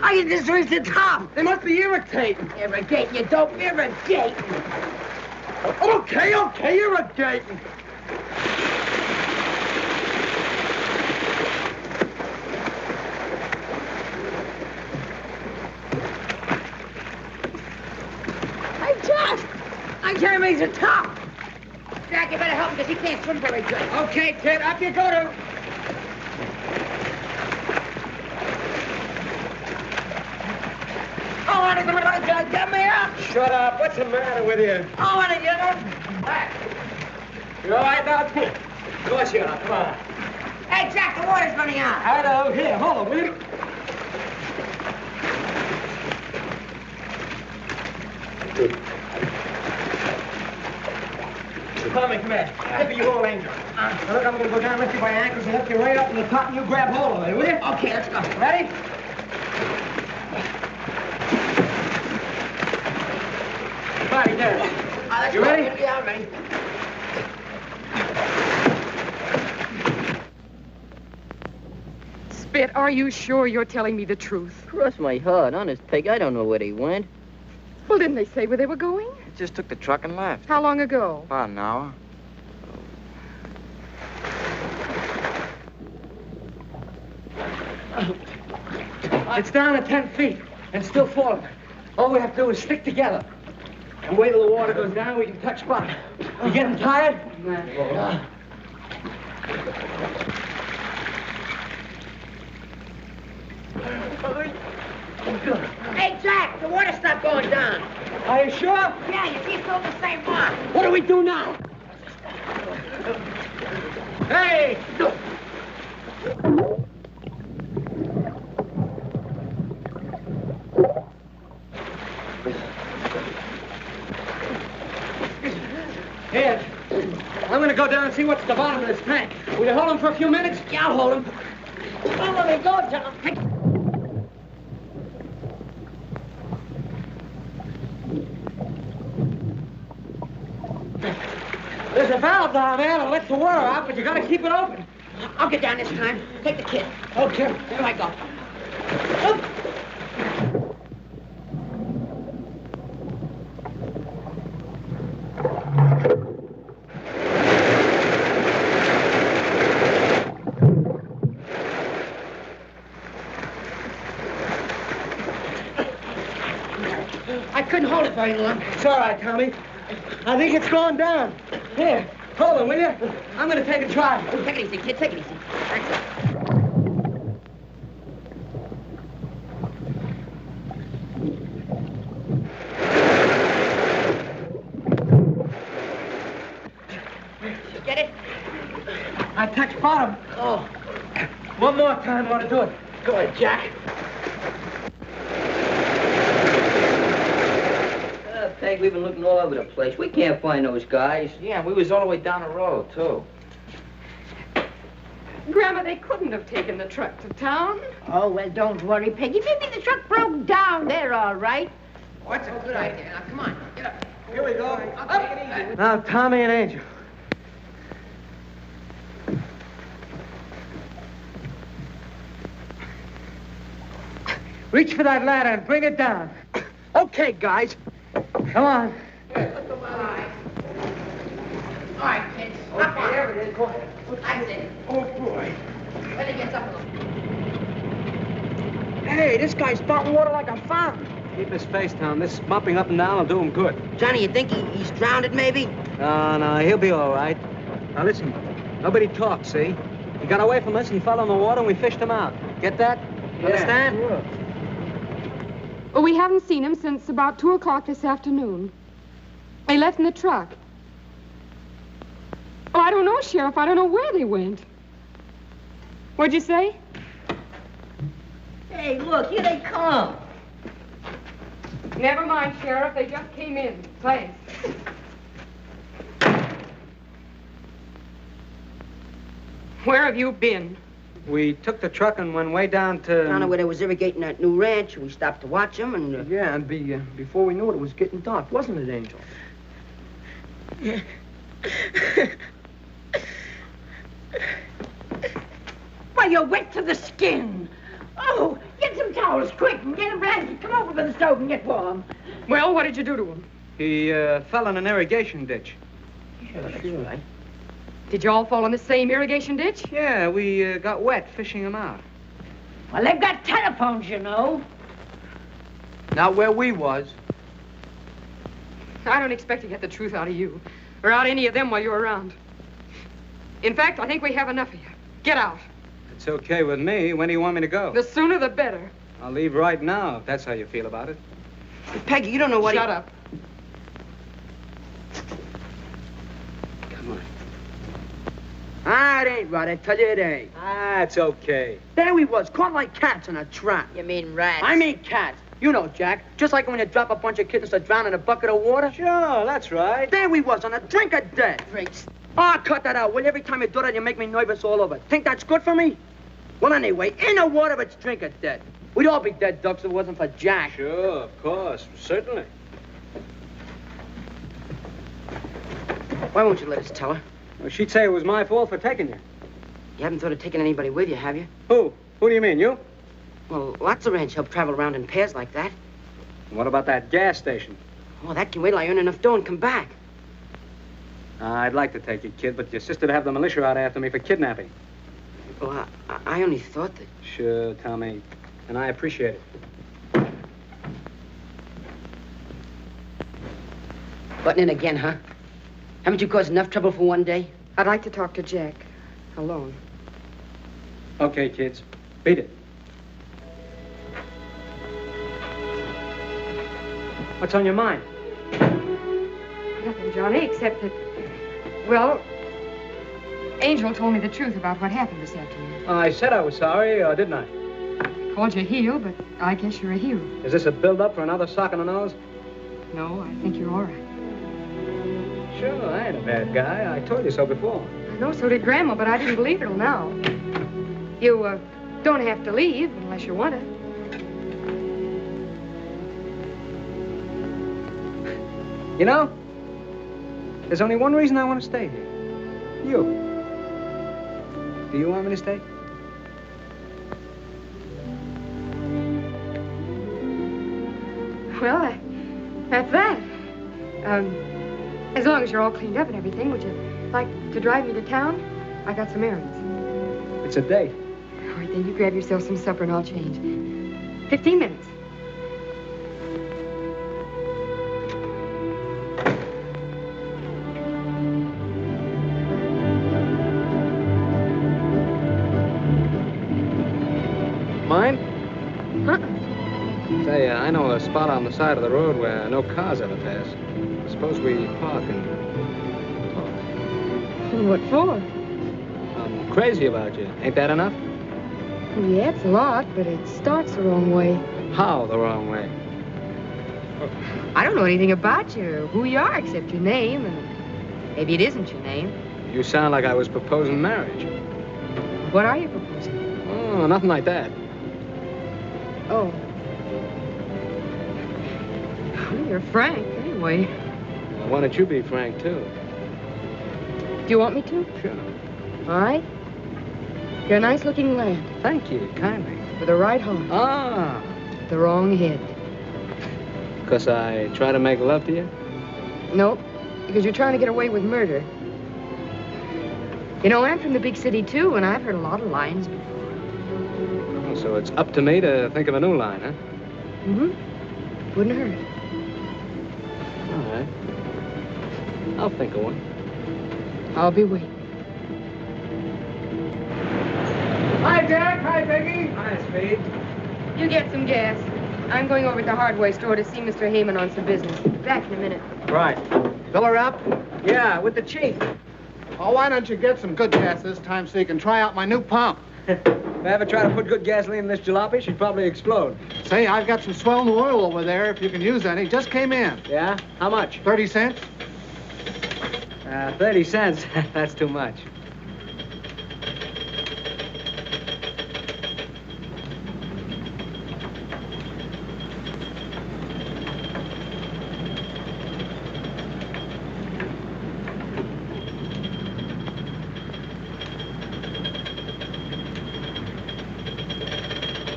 I can just reach the top. They must be irritating. Irrigating, you dope. Irrigating. Okay, irrigating. I tell him he's a top. Jack, you better help him because he can't swim very good. Okay, kid, up you go to... Oh, I want to get me up. Shut up. What's the matter with you? Oh, I want to get up. You all right now? Of course you are. Come on. Hey, Jack, the water's running out. Hello. Here, hold on, will you? Tommy, come here. Give me your whole angel. Now, look, I'm going to go down, lift you by your ankles, and lift you right up to the top, and you grab hold of it, will you? Okay, let's go. Ready? Body there. You ready? Yeah, I'm ready. Spit, are you sure you're telling me the truth? Cross my heart. Honest, Peg, I don't know where they went. Well, didn't they say where they were going? Just took the truck and left. How long ago? About an hour. It's down to 10 feet and still falling. All we have to do is stick together. And wait till the water goes down, we can touch bottom. You getting tired? Hey, Jack, the water stopped going down. Are you sure? Yeah, you keep doing the same mark. What do we do now? Hey! Here, I'm gonna go down and see what's at the bottom of this tank. Will you hold him for a few minutes? Yeah, I'll hold him. Don't let me go, John. There's a valve down there that lets the water out, but you gotta keep it open. I'll get down this time. Take the kid. Okay. Here I go. I couldn't hold it very long. It's all right, Tommy. I think it's going down. Here, hold it, will you? I'm gonna take a try. Take it easy, kid. Take it easy. That's it. Get it? I touched bottom. Oh. One more time, I want to do it. Go ahead, Jack. Peg, we've been looking all over the place. We can't find those guys. Yeah, we was all the way down the road, too. Grandma, they couldn't have taken the truck to town. Oh, well, don't worry, Peggy. Maybe the truck broke down. They're all right. What's a good idea? Now, come on. Get up. Here we go. I'll take it easy. Now, Tommy and Angel. Reach for that ladder and bring it down. Okay, guys. Come on. All right, kids. Up on. There it is. Go ahead. That's it. Oh, boy. When it gets up a little. Hey, this guy's spouting water like a fountain. Keep his face down. This bumping up and down will do him good. Johnny, you think he's drowned, maybe? No, he'll be all right. Now, listen. Nobody talks, see? He got away from us, he fell in the water, and we fished him out. Get that? You understand? Sure. Well, we haven't seen him since about 2 o'clock this afternoon. They left in the truck. Oh, I don't know, Sheriff. I don't know where they went. What'd you say? Hey, look, here they come. Never mind, Sheriff. They just came in. Thanks. Where have you been? We took the truck and went way down to... Down to where they was irrigating that new ranch. We stopped to watch them, and... Yeah, and before we knew it was getting dark, wasn't it, Angel? Well, you're wet to the skin. Oh, get some towels, quick, and get a blanket. Come over to the stove and get warm. Well, what did you do to him? He fell in an irrigation ditch. Yeah, that's right. Did you all fall in the same irrigation ditch? Yeah, we got wet fishing him out. Well, they've got telephones, you know. Not where we was. I don't expect to get the truth out of you, or out of any of them while you're around. In fact, I think we have enough of you. Get out. It's okay with me. When do you want me to go? The sooner the better. I'll leave right now, if that's how you feel about it. Peggy, you don't know what Shut up. Come on. Ah, it ain't right. I tell you it ain't. Ah, it's okay. There we was, caught like cats in a trap. You mean rats? I mean cats. You know, Jack. Just like when you drop a bunch of kittens to drown in a bucket of water. Sure, that's right. There we was, on a drink of death. Drinks. Oh, cut that out, will you? Every time you do that, you make me nervous all over. Think that's good for me? Well, anyway, in the water, it's drink of death. We'd all be dead ducks if it wasn't for Jack. Sure, of course. Certainly. Why won't you let us tell her? Well, she'd say it was my fault for taking you. You haven't thought of taking anybody with you, have you? Who? Who do you mean, you? Well, lots of ranch help travel around in pairs like that. What about that gas station? Oh, that can wait till I earn enough dough and come back. I'd like to take you, kid, but your sister'd have the militia out after me for kidnapping. Well, I only thought that... Sure, Tommy. And I appreciate it. Butting in again, huh? Haven't you caused enough trouble for one day? I'd like to talk to Jack. Alone. Okay, kids. Beat it. What's on your mind? Nothing, Johnny, except that... Well, Angel told me the truth about what happened this afternoon. I said I was sorry, didn't I? Called you a heel, but I guess you're a hero. Is this a build-up for another sock in the nose? No, I think you're all right. Sure, I ain't a bad guy. I told you so before. I know, so did Grandma, but I didn't believe it till now. You, don't have to leave unless you want to. You know, there's only one reason I want to stay here. You. Do you want me to stay? Well, that's that. As long as you're all cleaned up and everything, would you like to drive me to town? I got some errands. It's a date. All right, then you grab yourself some supper and I'll change. 15 minutes. Mine? Huh? Say, I know a spot on the side of the road where no cars ever pass. Suppose we park and talk. What for? I'm crazy about you. Ain't that enough? Yeah, it's a lot, but it starts the wrong way. How the wrong way? I don't know anything about you, who you are, except your name, and maybe it isn't your name. You sound like I was proposing marriage. What are you proposing? Oh, nothing like that. Oh. Well, you're frank, anyway. Well, why don't you be frank, too? Do you want me to? Sure. All right. You're a nice-looking lad. Thank you, kindly. With the right heart. Ah. The wrong head. 'Cause I try to make love to you? Nope, because you're trying to get away with murder. You know, I'm from the big city, too, and I've heard a lot of lines before. Oh, so it's up to me to think of a new line, huh? Mm-hmm. Wouldn't hurt. All right. I'll think of one. I'll be waiting. Hi, Jack. Hi, Peggy. Hi, Speed. You get some gas. I'm going over to the hardware store to see Mr. Heyman on some business. Back in a minute. Right. Fill her up? Yeah, with the chief. Oh, why don't you get some good gas this time so you can try out my new pump? If I ever try to put good gasoline in this jalopy, she'd probably explode. Say, I've got some swell new oil over there if you can use any. Just came in. Yeah? How much? 30 cents. 30 cents. That's too much.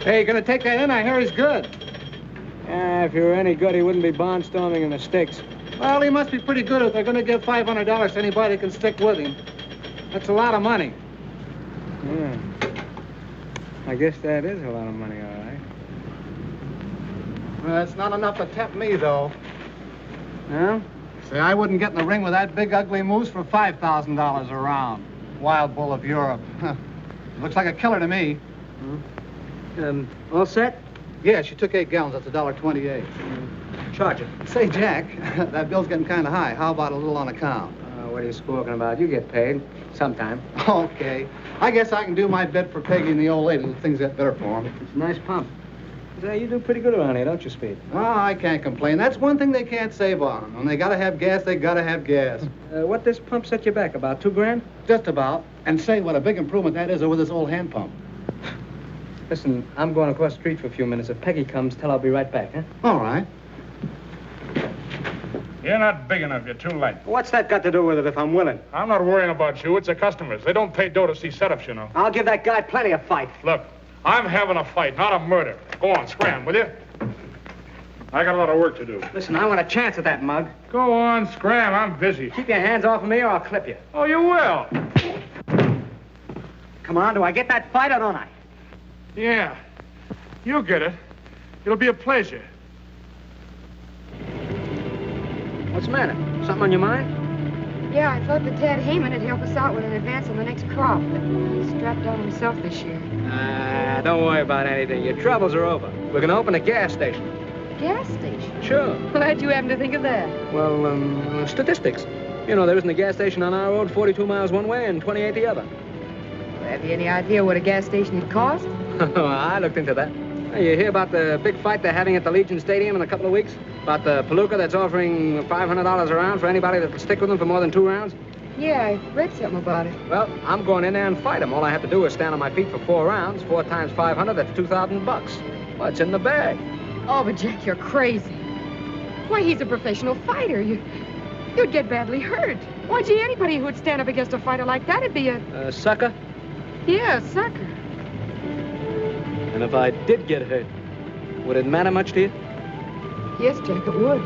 Hey, you gonna take that in? I hear he's good. Yeah, if he were any good, he wouldn't be barnstorming in the sticks. Well, he must be pretty good if they're gonna give $500 to anybody who can stick with him. That's a lot of money. Yeah. I guess that is a lot of money, all right. Well, it's not enough to tempt me, though. No? Say, I wouldn't get in the ring with that big, ugly moose for $5,000 a round. Wild bull of Europe. Looks like a killer to me. All set? Yeah, she took 8 gallons. That's $1.28. Charge it. Say, Jack, that bill's getting kind of high. How about a little on account? What are you squawking about? You get paid. Sometime. Okay. I guess I can do my bit for Peggy and the old lady till things get better for them. It's a nice pump. Say, you do pretty good around here, don't you, Speed? Oh, I can't complain. That's one thing they can't save on. When they gotta have gas, they gotta have gas. What this pump set you back? About $2,000? Just about. And say, what a big improvement that is over this old hand pump. Listen, I'm going across the street for a few minutes. If Peggy comes, tell her I'll be right back, huh? All right. You're not big enough. You're too late. What's that got to do with it if I'm willing? I'm not worrying about you. It's the customers. They don't pay dough to see setups, you know. I'll give that guy plenty of fight. Look, I'm having a fight, not a murder. Go on, scram, will you? I got a lot of work to do. Listen, I want a chance at that mug. Go on, scram. I'm busy. Keep your hands off of me or I'll clip you. Oh, you will. Come on, do I get that fight or don't I? Yeah. You'll get it. It'll be a pleasure. What's the matter? Something on your mind? Yeah, I thought that Tad Heyman would help us out with an advance on the next crop, but he's strapped on himself this year. Don't worry about anything. Your troubles are over. We're going to open a gas station. Gas station? Sure. Glad you happen to think of that. Well, statistics. You know, there isn't a gas station on our road 42 miles one way and 28 the other. Have you any idea what a gas station would cost? I looked into that. Hey, you hear about the big fight they're having at the Legion Stadium in a couple of weeks? About the Palooka that's offering $500 a round for anybody that'll stick with them for more than 2 rounds? Yeah, I read something about it. Well, I'm going in there and fight them. All I have to do is stand on my feet for 4 rounds. 4 times 500, that's $2,000. Well, it's in the bag. Oh, but Jack, you're crazy. Why, he's a professional fighter. You'd get badly hurt. Why, gee, anybody who would stand up against a fighter like that would be a sucker? Yeah, a sucker. And if I did get hurt, would it matter much to you? Yes, Jack, it would.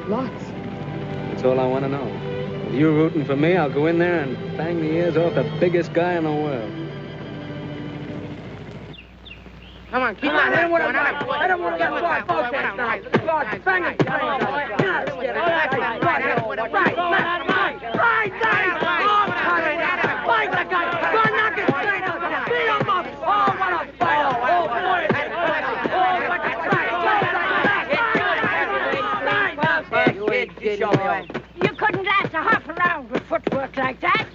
Lots. That's all I want to know. With you rooting for me, I'll go in there and bang the ears off the biggest guy in the world. Come on, keep on. I don't want to get caught. Both hands down. God, bang it. Right. Fight the guy. Go knock it straight out. Beat him up. Oh, what a fight. Oh, boy. You couldn't last a half a round with footwork like that.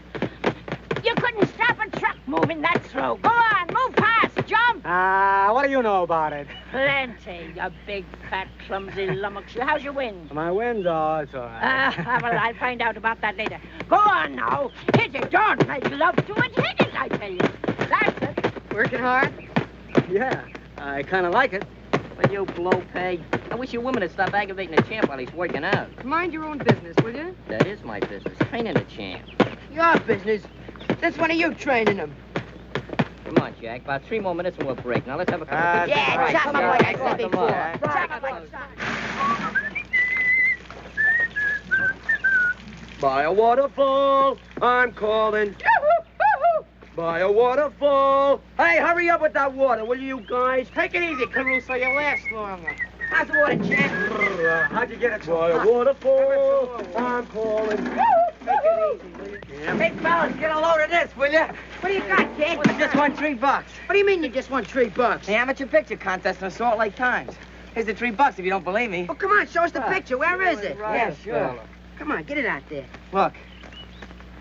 You couldn't stop a truck moving that slow. Go on, move fast, jump. What do you know about it? Plenty, you big, fat, clumsy lummox. How's your wind? My wind? Oh, it's all right. Well, I'll find out about that later. Go on now. Hit it. Don't make love to it. Hit it, I tell you. That's it. Working hard? Yeah, I kind of like it. Will you blow, Peg? I wish your woman would stop aggravating the champ while he's working out. Mind your own business, will you? That is my business, training the champ. Your business? That's one of you training him. Come on, Jack. About 3 more minutes and we'll break. Now let's have a couple of... Yeah, chop him like I said before. By a waterfall, I'm calling. By a waterfall. Hey, hurry up with that water, will you guys? Take it easy, Caruso. You'll last longer. How's the water, Jack? How'd you get it so By a waterfall, I'm calling. Take it easy, will you? Hey, fellas, get a load of this, will you? What do you got, kid? I just won $3. What do you mean you just won $3? The amateur picture contest in Salt Lake Times. Here's the $3 if you don't believe me. Well, come on, show us the picture. Where is it? Yeah, sure. Come on, get it out there. Look,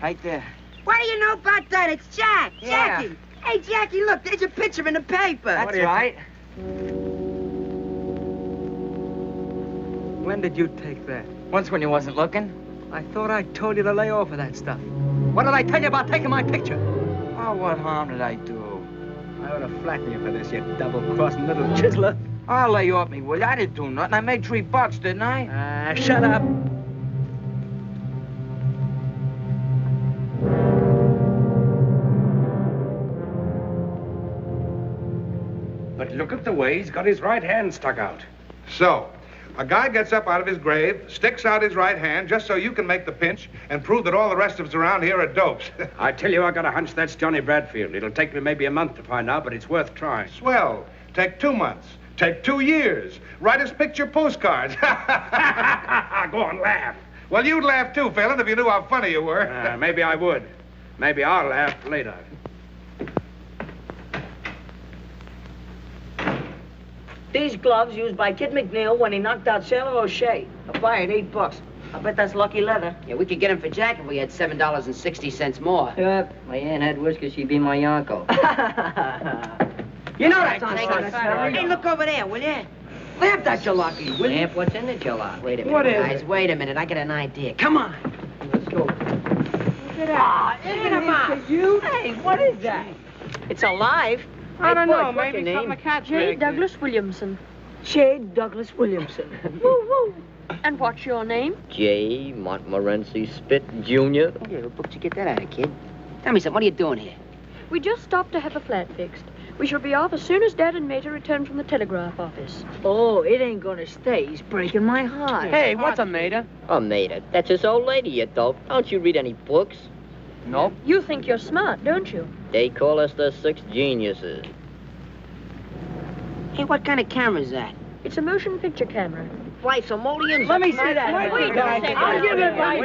right there. What do you know about that? It's Jack. Yeah. Jackie. Hey, Jackie, look, there's a picture in the paper. That's right. When did you take that? Once when you wasn't looking. I thought I told you to lay off of that stuff. What did I tell you about taking my picture? Oh, what harm did I do? I ought to flatten you for this, you double-crossing little chiseler. I'll lay off me, will you? I didn't do nothing. I made $3, didn't I? Shut up. But look at the way he's got his right hand stuck out. So, a guy gets up out of his grave, sticks out his right hand just so you can make the pinch and prove that all the rest of us around here are dopes. I tell you, I got a hunch that's Johnny Bradfield. It'll take me maybe a month to find out, but it's worth trying. Swell. Take 2 months. Take 2 years. Write us picture postcards. Go on, laugh. Well, you'd laugh too, Phelan, if you knew how funny you were. Maybe I would. Maybe I'll laugh later. These gloves used by Kid McNeil when he knocked out Sailor O'Shea. I buy it $8. I bet that's lucky leather. Yeah, we could get him for Jack if we had $7.60 more. Yep. My aunt had whiskers, she'd be my uncle. You know that's on Hey, look over there, will you? Laugh that jalopy, will you? Lamp, what's in the jalopy? Wait a minute, What is guys. it? Wait a minute. I got an idea. Come on. Let's go. Look at him. Hey, what is that? It's alive. I don't know. What's Maybe your something name? to catch J. Douglas Williamson. J. Douglas Williamson. Woo woo. And what's your name? J. Montmorency Spit, Jr. Yeah, what book did you get that out of, kid? Tell me something. What are you doing here? We just stopped to have a flat fixed. We shall be off as soon as Dad and Mater return from the telegraph office. Oh, it ain't gonna stay. He's breaking my heart. Hey, what's a mater? A mater. That's his old lady, you dope. Don't you read any books? Nope. You think you're smart, don't you? They call us the Six Geniuses. Hey, what kind of camera is that? It's a motion picture camera. Why, simoleons? Let me see that. Wait a second. I'll give it my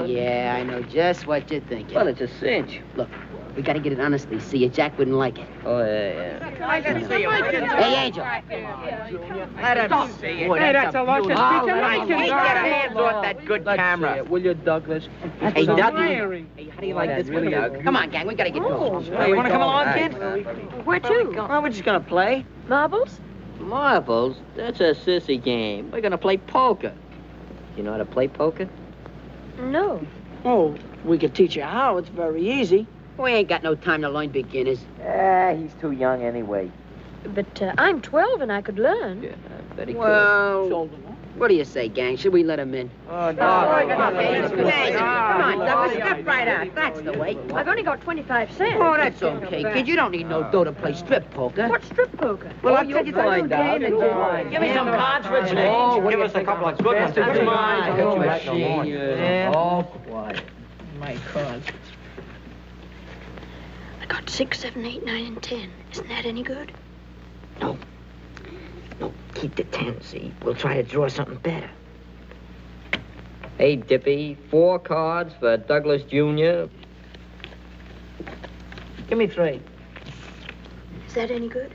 Yeah, I know just what you're thinking. Well, it's a cinch. Look, we gotta get it honestly. See ya, Jack wouldn't like it. Oh, yeah. Hey, Angel. Let him see it. Hey, that's a luscious picture. Right. Get Get your hands off that good camera. Will you, Douglas? Hey, Dougie. Hey, how do you like this one? Come on, gang. We gotta get going. Hey, you wanna come along, kid? Where to? Well, we're just gonna play. Marbles? Marbles? That's a sissy game. We're gonna play poker. You know how to play poker? No. Oh, we could teach you how. It's very easy. We ain't got no time to learn beginners. He's too young anyway. But I'm 12 and I could learn. Yeah, I bet he Well, what do you say, gang? Should we let him in? Oh, Come on, Douglas, step right out. That's the way. I've only got 25 cents. Oh, that's okay, kid. You don't need no dough to play strip poker. What's strip poker? Well, I'll tell you the find out. Give me some cards for change. Oh, Give us a couple of good ones. That's mine. Oh, quiet. My cards. I got 6, 7, 8, 9, and 10. Isn't that any good? No, keep the 10, see? We'll try to draw something better. Hey, Dippy, 4 cards for Douglas Jr. Give me 3. Is that any good?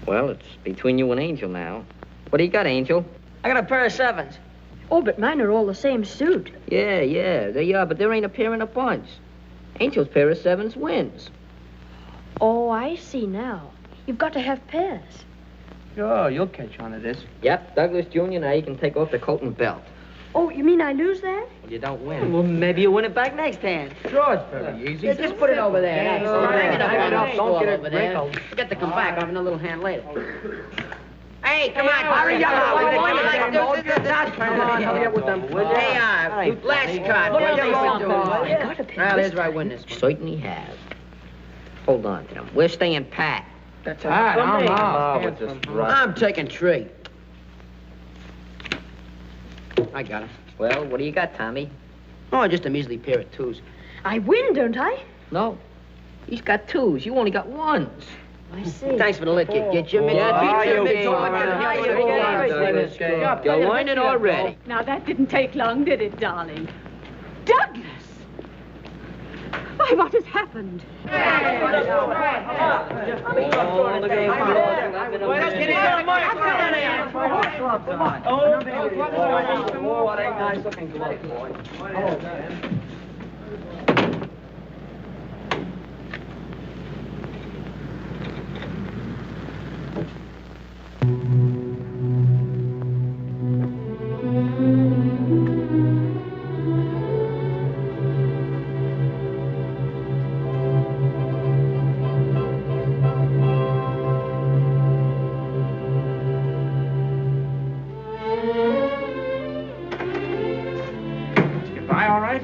Well, it's between you and Angel now. What do you got, Angel? I got a pair of 7s. Oh, but mine are all the same suit. Yeah, they are, but there ain't a pair in a bunch. Angel's pair of 7s wins. Oh, I see now. You've got to have pairs. Sure, you'll catch on to this. Yep, Douglas Jr. Now you can take off the coat and belt. Oh, you mean I lose that? Well, you don't win. Well, maybe you win it back next hand. Sure, it's very easy. Yeah, just put it over there. That's all right. Hang it up Hang on it the up. Don't stall get it over there. wrinkled. Forget to come back. I'll have another little hand later. Hey, come on. hurry up. Come on, hurry up with them. Hey, last card. What are you doing? Well, here's where I win this one. Certainly has. Hold on to them. We're staying pat. That's I'm taking 3. I got it. Well, what do you got, Tommy? Oh, just a measly pair of 2s. I win, don't I? No. He's got 2s. You only got 1s. I see. Thanks for the lick, kid. Get your You're learning already. Now, that didn't take long, did it, darling? Douglas! Why, what has happened?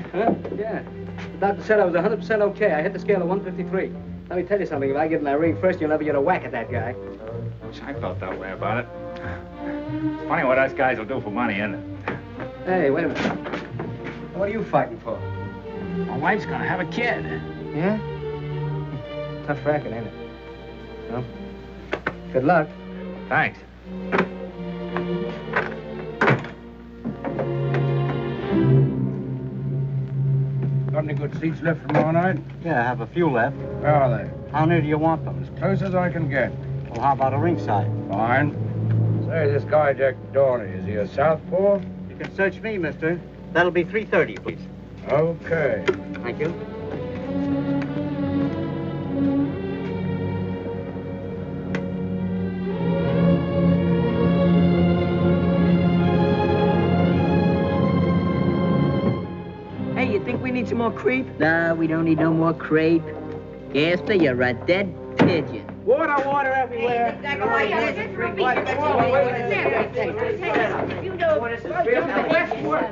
The doctor said I was 100% okay. I hit the scale of 153. Let me tell you something. If I get in that ring first, you'll never get a whack at that guy. Wish I felt that way about it. It's funny what us guys will do for money, isn't it? Hey, wait a minute. What are you fighting for? My wife's gonna have a kid. Yeah? Tough racket, ain't it? Well, good luck. Thanks. Got any good seats left for tomorrow night? Yeah, I have a few left. Where are they? How near do you want them? As close as I can get. Well, how about a ringside? Fine. Say, this guy, Jack Dorney, is he a southpaw? You can search me, mister. That'll be 3:30, please. Okay. Thank you. Hey, you think we need some more creep? Nah, we don't need no more crepe. Gaster, you're a dead pigeon. Water everywhere.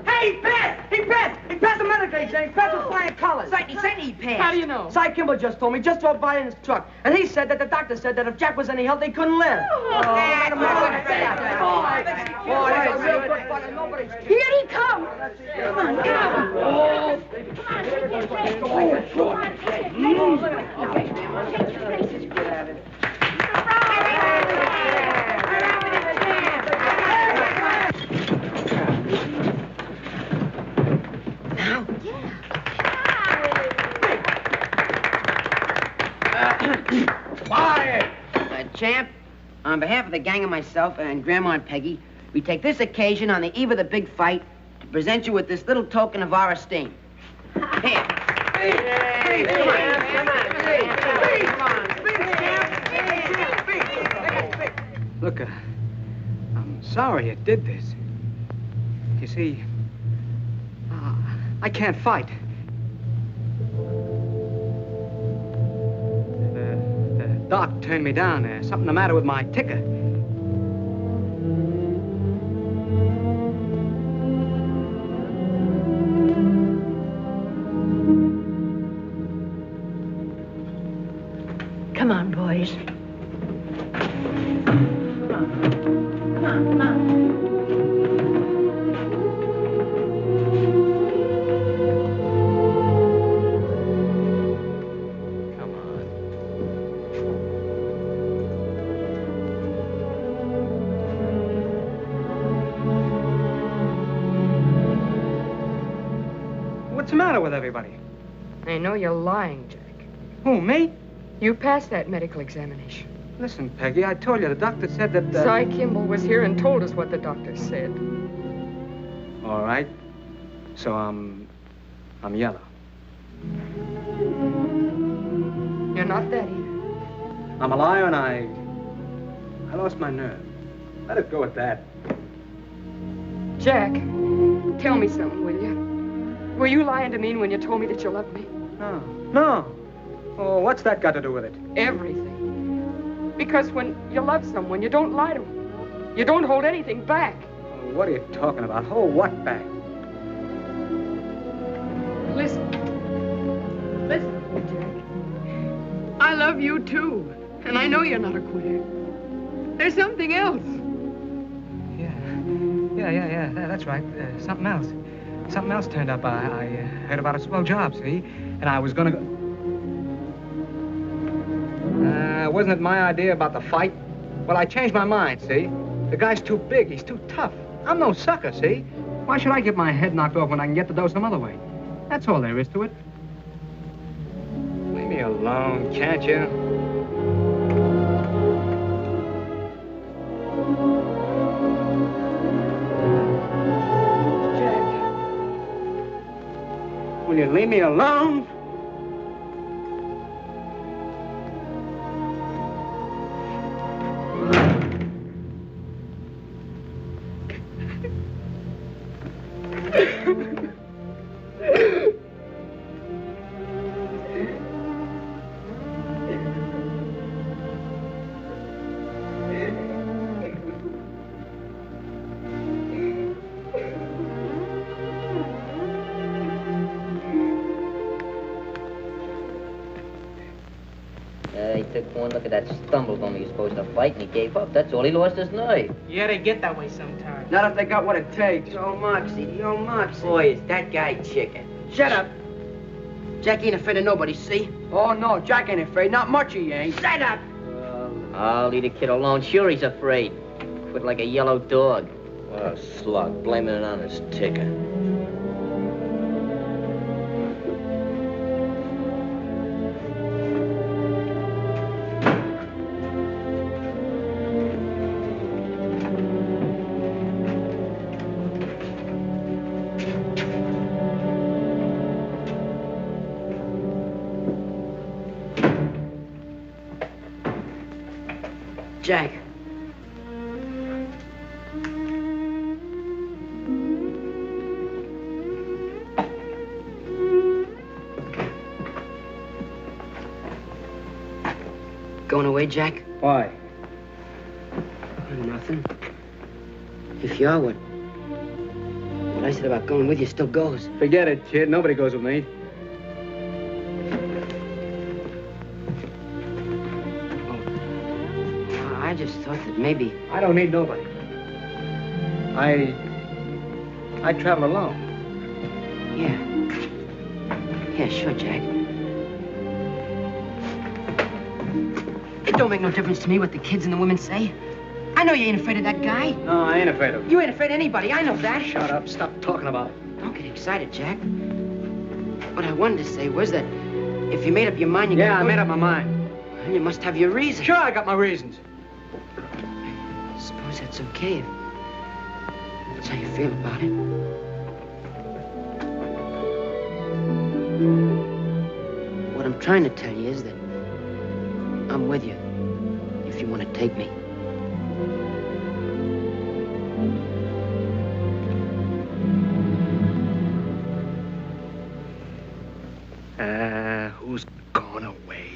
Hey, he passed! He passed the medical exam. He passed with flying colors. He said he passed. How do you know? Cy Kimball just told me, just drove by in his truck. And he said that the doctor said that if Jack was any help, he couldn't live. Here he comes. Come on, come on. Quiet! Champ, on behalf of the gang and myself and Grandma and Peggy, we take this occasion on the eve of the big fight to present you with this little token of our esteem. Here. Look, I'm sorry you did this. You see, I can't fight. The doc turned me down. There's something the matter with my ticker. Come on, boys. What's the matter with everybody? I know you're lying, Jack. Who, me? You passed that medical examination. Listen, Peggy, I told you the doctor said that... Cy Kimball was here and told us what the doctor said. All right. So I'm yellow. You're not that either. I'm a liar and I lost my nerve. Let it go at that. Jack, tell me something, will you? Were you lying to me when you told me that you loved me? No. Oh, what's that got to do with it? Everything. Because when you love someone, you don't lie to them. You don't hold anything back. What are you talking about? Hold what back? Listen, Jack. I love you, too. And I know you're not a quitter. There's something else. Yeah, that's right. Something else. Something else turned up. I heard about a swell job, see? And I was gonna go... wasn't it my idea about the fight? Well, I changed my mind, see? The guy's too big. He's too tough. I'm no sucker, see? Why should I get my head knocked off when I can get the dough some other way? That's all there is to it. Leave me alone, can't you? Will you leave me alone? He took one look at that stumblebum he was supposed to fight, and he gave up. That's all. He lost his nerve. Yeah, they get that way sometimes. Not if they got what it takes. Yo, Moxie, yo, Moxie. Boy, is that guy chicken. Shut up. Jack ain't afraid of nobody, see? Oh, no, Jack ain't afraid. Not much he ain't. Shut up. I'll leave the kid alone. Sure, he's afraid. foot like a yellow dog. What a slug, blaming it on his ticker. Jack. Going away, Jack? Why? Nothing. If you are, what I said about going with you still goes. Forget it, kid. Nobody goes with me. I just thought that maybe... I don't need nobody. I travel alone. Yeah. Yeah, sure, Jack. It don't make no difference to me what the kids and the women say. I know you ain't afraid of that guy. No, I ain't afraid of him. You ain't afraid of anybody. I know that. Shut up. Stop talking about it. Don't get excited, Jack. What I wanted to say was that if you made up your mind, you I made up my mind. You must have your reasons. Sure, I got my reasons. I suppose that's okay if that's how you feel about it. What I'm trying to tell you is that I'm with you if you want to take me. Who's gone away?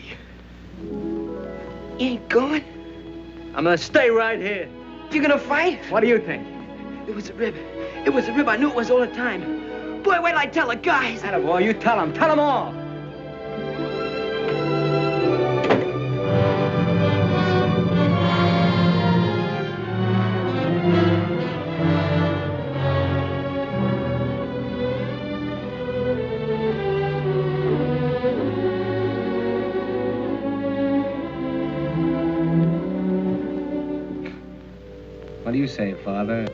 You ain't going? I'm gonna stay right here. You gonna fight? What do you think? It was a rib. It was a rib. I knew it was all the time. Boy, wait till I tell the guys. Attaboy, you tell them. Tell them all. What do you say, Father?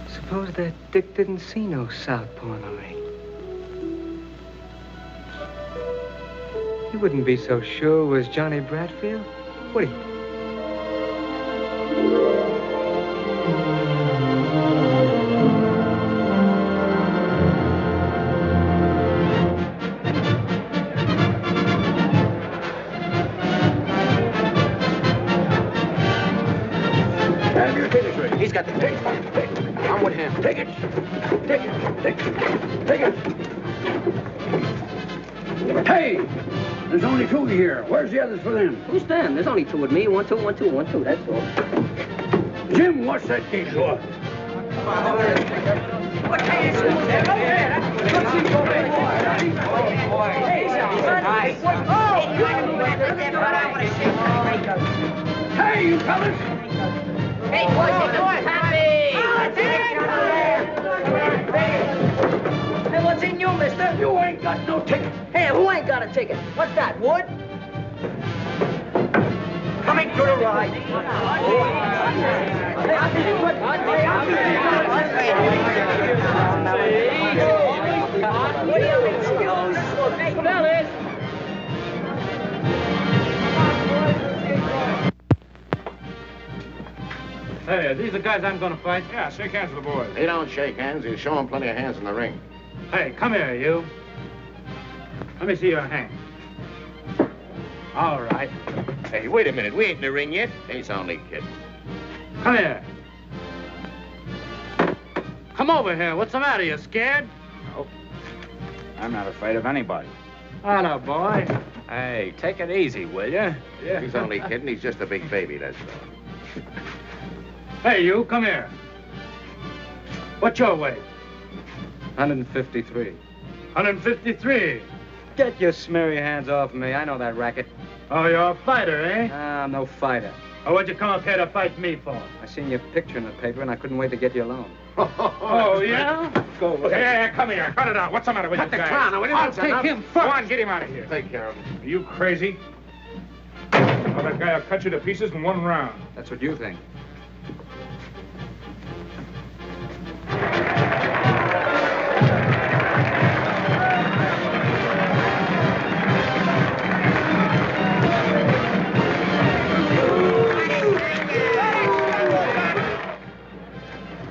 Suppose that Dick didn't see no southpaw in the ring. He wouldn't be so sure it was Johnny Bradfield, would he? He's got the tape. I'm with him. Take it. Take it. Take it. Take it. Hey! There's only two here. Where's the others for them? Who's them? There's only two with me. 1, 2, 1, 2, 1, 2. That's all. Jim, what's that gate for? Hey, you fellas! Hey, boys, happy! Hey, what's in you, mister? You ain't got no ticket. Hey, who ain't got a ticket? What's that, Wood? Coming to the ride. Hey, are these the guys I'm gonna fight? Yeah, shake hands with the boys. He don't shake hands. He'll show him plenty of hands in the ring. Hey, come here, you. Let me see your hand. All right. Hey, wait a minute. We ain't in the ring yet. He's only kidding. Come here. Come over here. What's the matter? You scared? Oh, I'm not afraid of anybody. Hello, boy. Hey, take it easy, will you? Yeah. He's only kidding. He's just a big baby, that's all. Hey, you, come here. What's your weight? 153. 153. Get your smeary hands off me. I know that racket. Oh, you're a fighter, eh? I'm no fighter. Or what'd you come up here to fight me for? I seen your picture in the paper, and I couldn't wait to get you alone. Oh, yeah? Go away. Hey, come here. Cut it out. What's the matter with Cut you the guys? clown. What is I'll it, take son? him first. Go on, get him out of here. Take care of him. Are you crazy? Well, that guy will cut you to pieces in one round. That's what you think.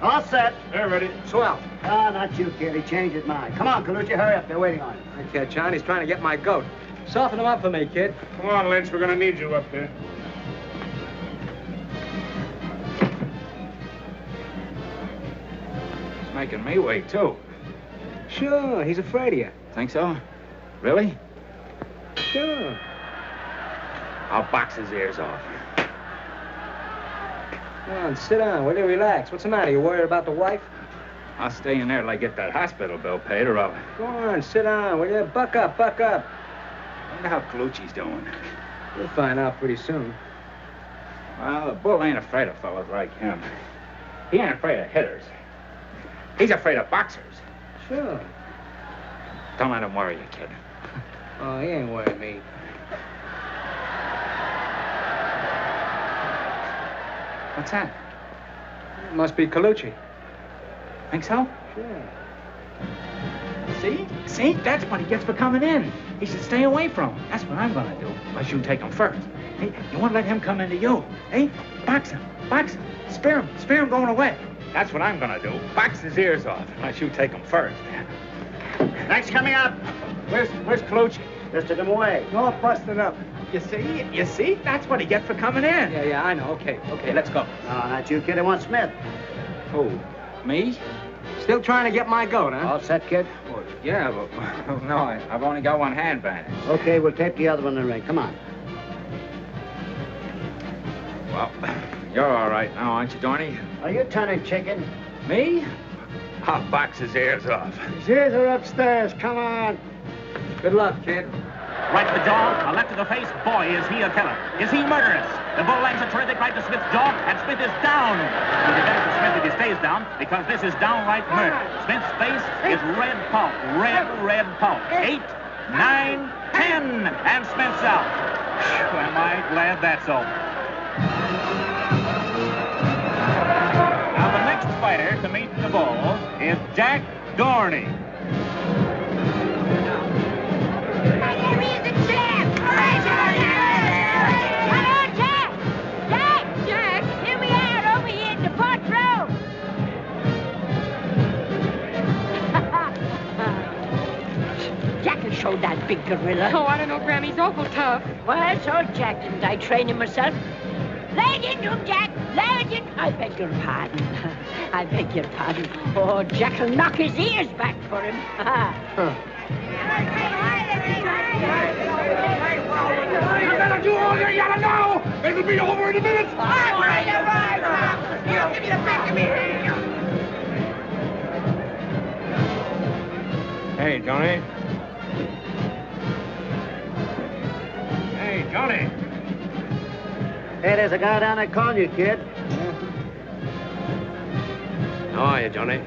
All set. They're ready. Swell. Ah, not you, kid. He changed his mind. Come on, Colucci, hurry up. They're waiting on you. Okay, John, he's trying to get my goat. Soften him up for me, kid. Come on, Lynch. We're going to need you up there. He's making me wait, too. Sure, he's afraid of you. Think so? Really? Sure. I'll box his ears off. Come on, sit down. Will you relax? What's the matter? You worried about the wife? I'll stay in there till I get that hospital bill paid, or I'll... Go on, sit down, will you? Buck up, buck up. I wonder how Colucci's doing. You'll find out pretty soon. Well, the bull ain't afraid of fellas like him. He ain't afraid of hitters. He's afraid of boxers. Sure. Don't let him worry you, kid. Oh, he ain't worried me. What's that? It must be Colucci. Think so? Sure. See? See? That's what he gets for coming in. He should stay away from him. That's what I'm gonna do. Unless you take him first. Hey, you want to let him come into you. Hey, box him. Box him. Spear him. Spear him going away. That's what I'm gonna do. Box his ears off. Unless you take him first. Thanks for coming up. Where's Colucci? Just took him away. No, busted up. You see? You see? That's what he gets for coming in. Yeah, I know. Okay, let's go. No, not you, kid. I want Smith. Who? Me? Still trying to get my goat, huh? All set, kid? Well, yeah, but no, I've only got one hand bandage. Okay, we'll tape the other one in the ring. Come on. Well, you're all right now, aren't you, Dorney? Are you turning chicken? Me? I'll box his ears off. His ears are upstairs. Come on. Good luck, kid. Right to the jaw, a left to the face. Boy, is he a killer. Is he murderous? The bull lands a terrific right to Smith's jaw, and Smith is down. It'll be better for Smith if he stays down, because this is downright murder. Smith's face is red pulp. Red pulp. 8, 9, 10, and Smith's out. Am I glad that's over. Now, the next fighter to meet the bull is Jack Dorney. Show that big gorilla. Oh, I don't know, Graham. He's awful tough. Well, so Jack, didn't I train him myself? Lay it into him, Jack. Lay it in. I beg your pardon. I beg your pardon. Oh, Jack will knock his ears back for him. You better do all you gotta know. It'll be over in a minute. I'm ready to ride. You give me the back of me. Hey, Johnny. Hey, Johnny. Hey, there's a guy down there calling you, kid. How are you, Johnny?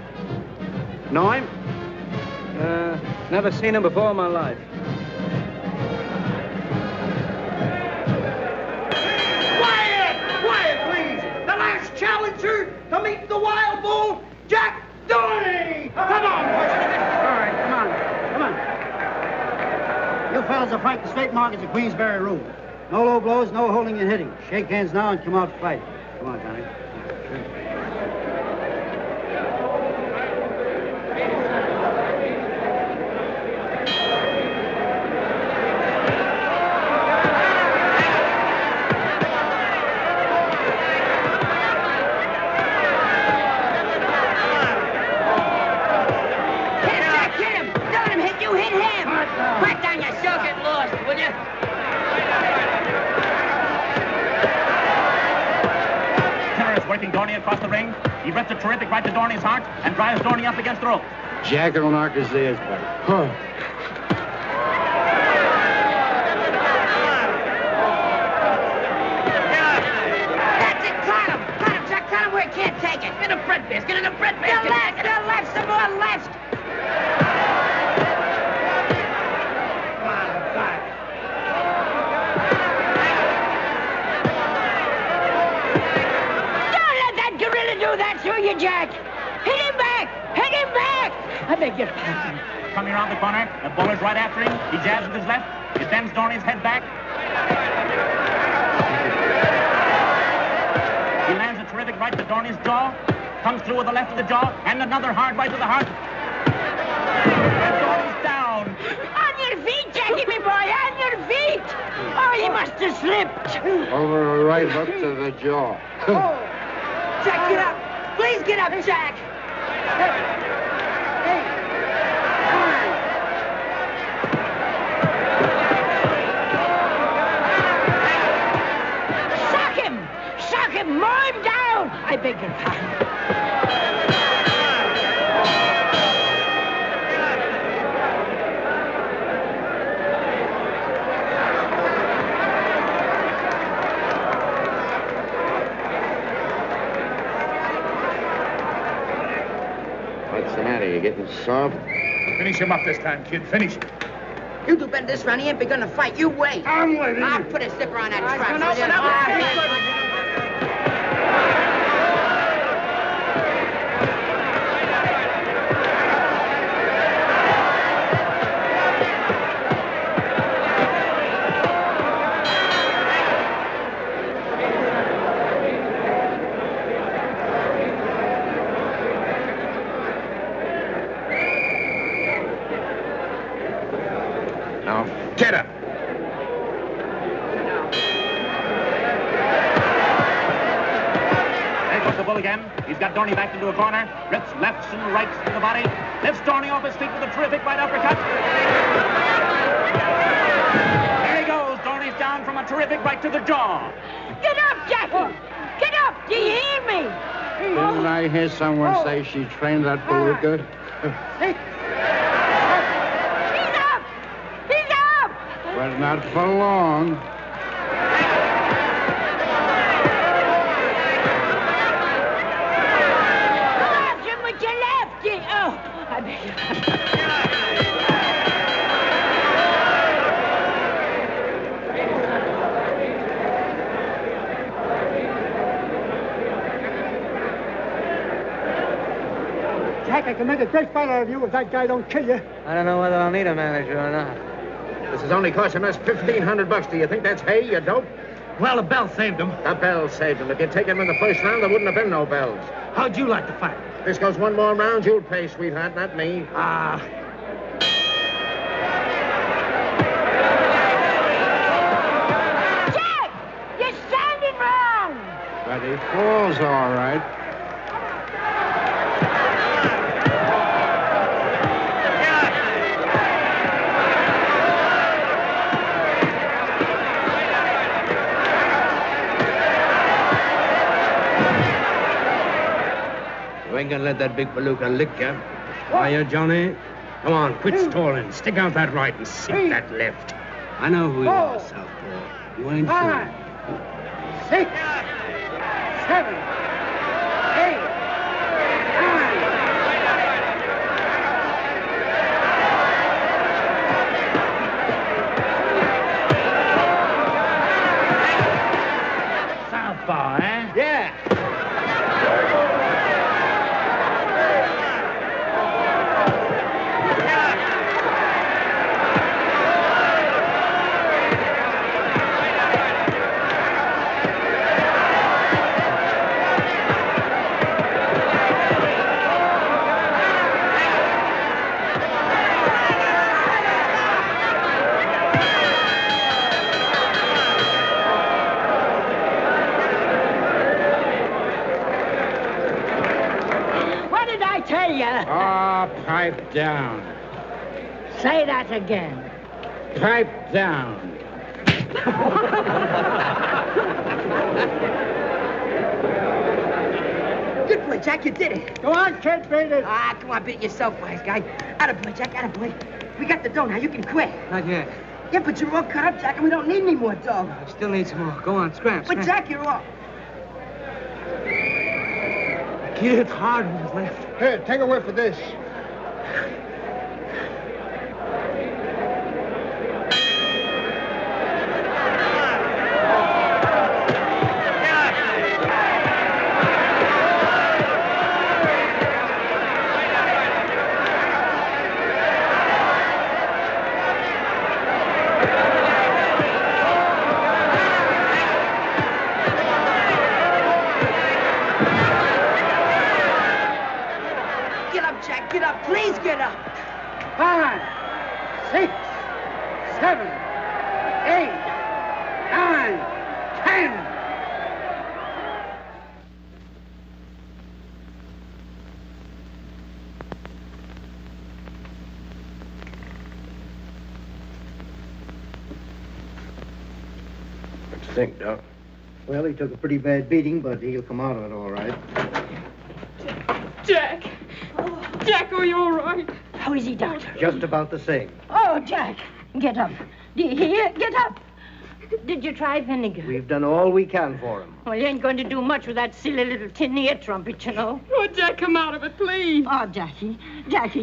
Know him? Never seen him before in my life. Quiet, please. The last challenger to meet the wild bull, Jack Dorney. Come on, boys. All right, come on. You fellas are fighting straight markets at Queensberry Room. No low blows, no holding and hitting. Shake hands now and come out fighting. Come on, Johnny. Working Dorney across the ring. He reps a terrific right to Dorney's heart and drives Dorney up against the rope. Jack will knock his ears back. Huh. you. That's who you, Jack. Hit him back. Hit him back. I beg your pardon. Coming around the corner, the bowler's right after him. He jabs with his left. It bends Dorney's head back. He lands a terrific right to Dorney's jaw. Comes through with the left of the jaw, and another hard right to the heart. And Dorney's down. On your feet, Jackie, me boy. On your feet. Oh, he must have slipped. Over a right hook to the jaw. Jack, get up. Please get up, Jack. Sock him. Sock him. Mow him down. I beg your pardon. What's the matter? You getting soft? Finish him up this time, kid. Finish him. You do better this round. He ain't begun to fight. You wait. I'm waiting. I'll put a zipper on that trap. gonna open up Now, get up. There goes the bull again. He's got Dorney backed into a corner. Rips lefts and rights to the body. Lifts Dorney off his feet with a terrific right uppercut. There he goes. Dorney's down from a terrific right to the jaw. Get up, Jackie. Get up. Do you hear me? Didn't I hear someone say she trained that bull good? But not for long. Watch him with your left. Oh, I beg your pardon. Jack, I can make a great fighter out of you if that guy don't kill you. I don't know whether I'll need a manager or not. This is only costing us $1,500. Do you think that's hay, you dope? Well, the bell saved him. The bell saved him. If you'd taken him in the first round, there wouldn't have been no bells. How'd you like to fight? This goes one more round, you'll pay, sweetheart, not me. Ah. Jack, you're standing wrong. But he falls all right. You ain't gonna let that big palooka lick you. Are you, Johnny? Come on, quit stalling. Stick out that right and sink that left. I know who you are, Southpaw. You ain't 5, fool. 6, 7, 8, 9. Southpaw, eh? Yeah. Ah, pipe down. Say that again. Pipe down. Good boy, Jack, you did it. Go on, kid, beat it. Ah, come on, beat it yourself, wise guy. Attaboy, Jack, attaboy. We got the dough now. You can quit. Not yet. Yeah, but you're all cut up, Jack, and we don't need any more dough. I still need some more. Go on, scram. But, Jack, you're all... Kid hit hard with his left. Here, take a whiff of this. Please get up. 5, 6, 7, 8, 9, 10. What do you think, Doc? Well, he took a pretty bad beating, but he'll come out of it all right. Jack. Jack, are you all right? How is he, Doctor? Just about the same. Oh, Jack, get up. Do you hear? Get up. Did you try vinegar? We've done all we can for him. Well, you ain't going to do much with that silly little tin ear trumpet, you know. Oh, Jack, come out of it, please. Oh, Jackie,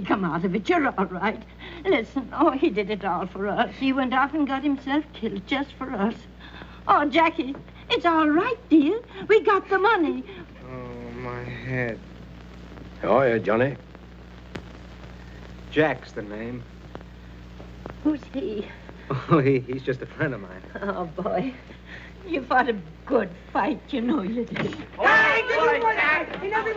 come out of it. You're all right. Listen, he did it all for us. He went off and got himself killed just for us. Oh, Jackie, it's all right, dear. We got the money. Oh, my head. How are you, Johnny? Jack's the name. Who's he? Oh, he's just a friend of mine. Oh, boy. You fought a good fight, you know you did. Hey, he never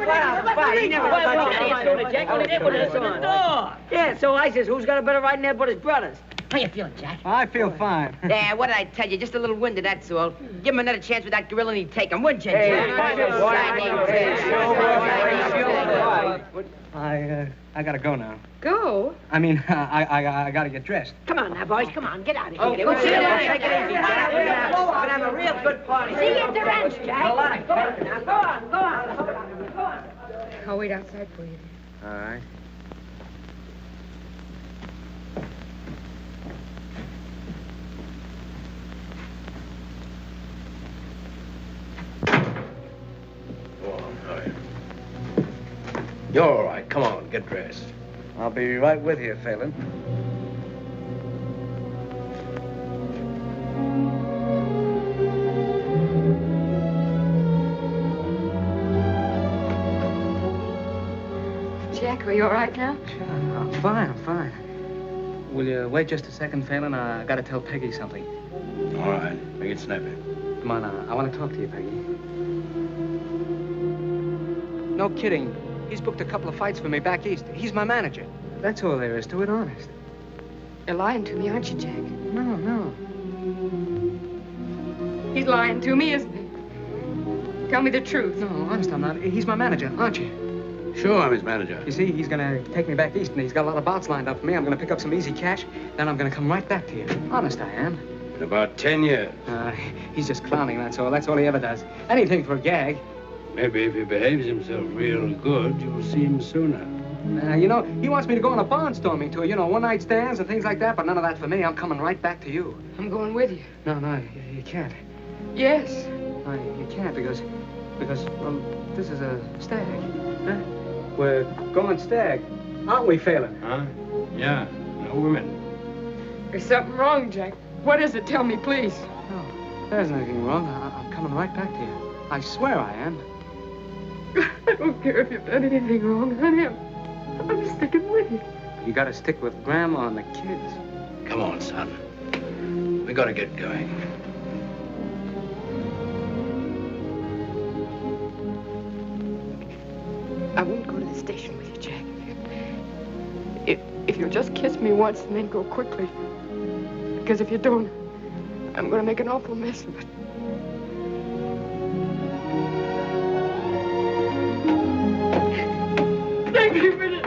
Yeah, so I says, who's got a better right in there but his brothers? How you feeling, Jack? I feel fine. Yeah, what did I tell you? Just a little winded, that's all. Give him another chance with that gorilla and he'd take him, wouldn't you, I gotta go now. Go? I mean, I gotta get dressed. Come on now, boys. Come on. Get out of here. Okay, We'll take it easy, Jack. We're gonna have a real good party. See you at the ranch, Jack. Go on now. Go on. I'll wait outside for you. All right. You're all right. Come on, get dressed. I'll be right with you, Phelan. Jack, are you all right now? I'm fine. Will you wait just a second, Phelan? I gotta tell Peggy something. All right. Make it snappy. Come on, I want to talk to you, Peggy. No kidding. He's booked a couple of fights for me back east. He's my manager. That's all there is to it, honest. You're lying to me, aren't you, Jack? No. He's lying to me, isn't he? Tell me the truth. No, honest, I'm not. He's my manager, aren't you? Sure, I'm his manager. You see, he's gonna take me back east, and he's got a lot of bouts lined up for me. I'm gonna pick up some easy cash, then I'm gonna come right back to you. Honest, I am. In about 10 years. He's just clowning, that's all. That's all he ever does. Anything for a gag. Maybe if he behaves himself real good, you'll see him sooner. You know, he wants me to go on a barnstorming tour, you know, one-night stands and things like that, but none of that for me. I'm coming right back to you. I'm going with you. No, you can't. Yes. No, you can't because, well, this is a stag. Huh? We're going stag, aren't we, Phelan? Huh? Yeah, no women. There's something wrong, Jack. What is it? Tell me, please. No, there's nothing wrong. I'm coming right back to you. I swear I am. I don't care if you've done anything wrong, honey. I'm sticking with you. You gotta stick with Grandma and the kids. Come on, son. We gotta get going. I won't go to the station with you, Jack. If you'll just kiss me once and then go quickly. Because if you don't, I'm gonna make an awful mess of it. Take me with you,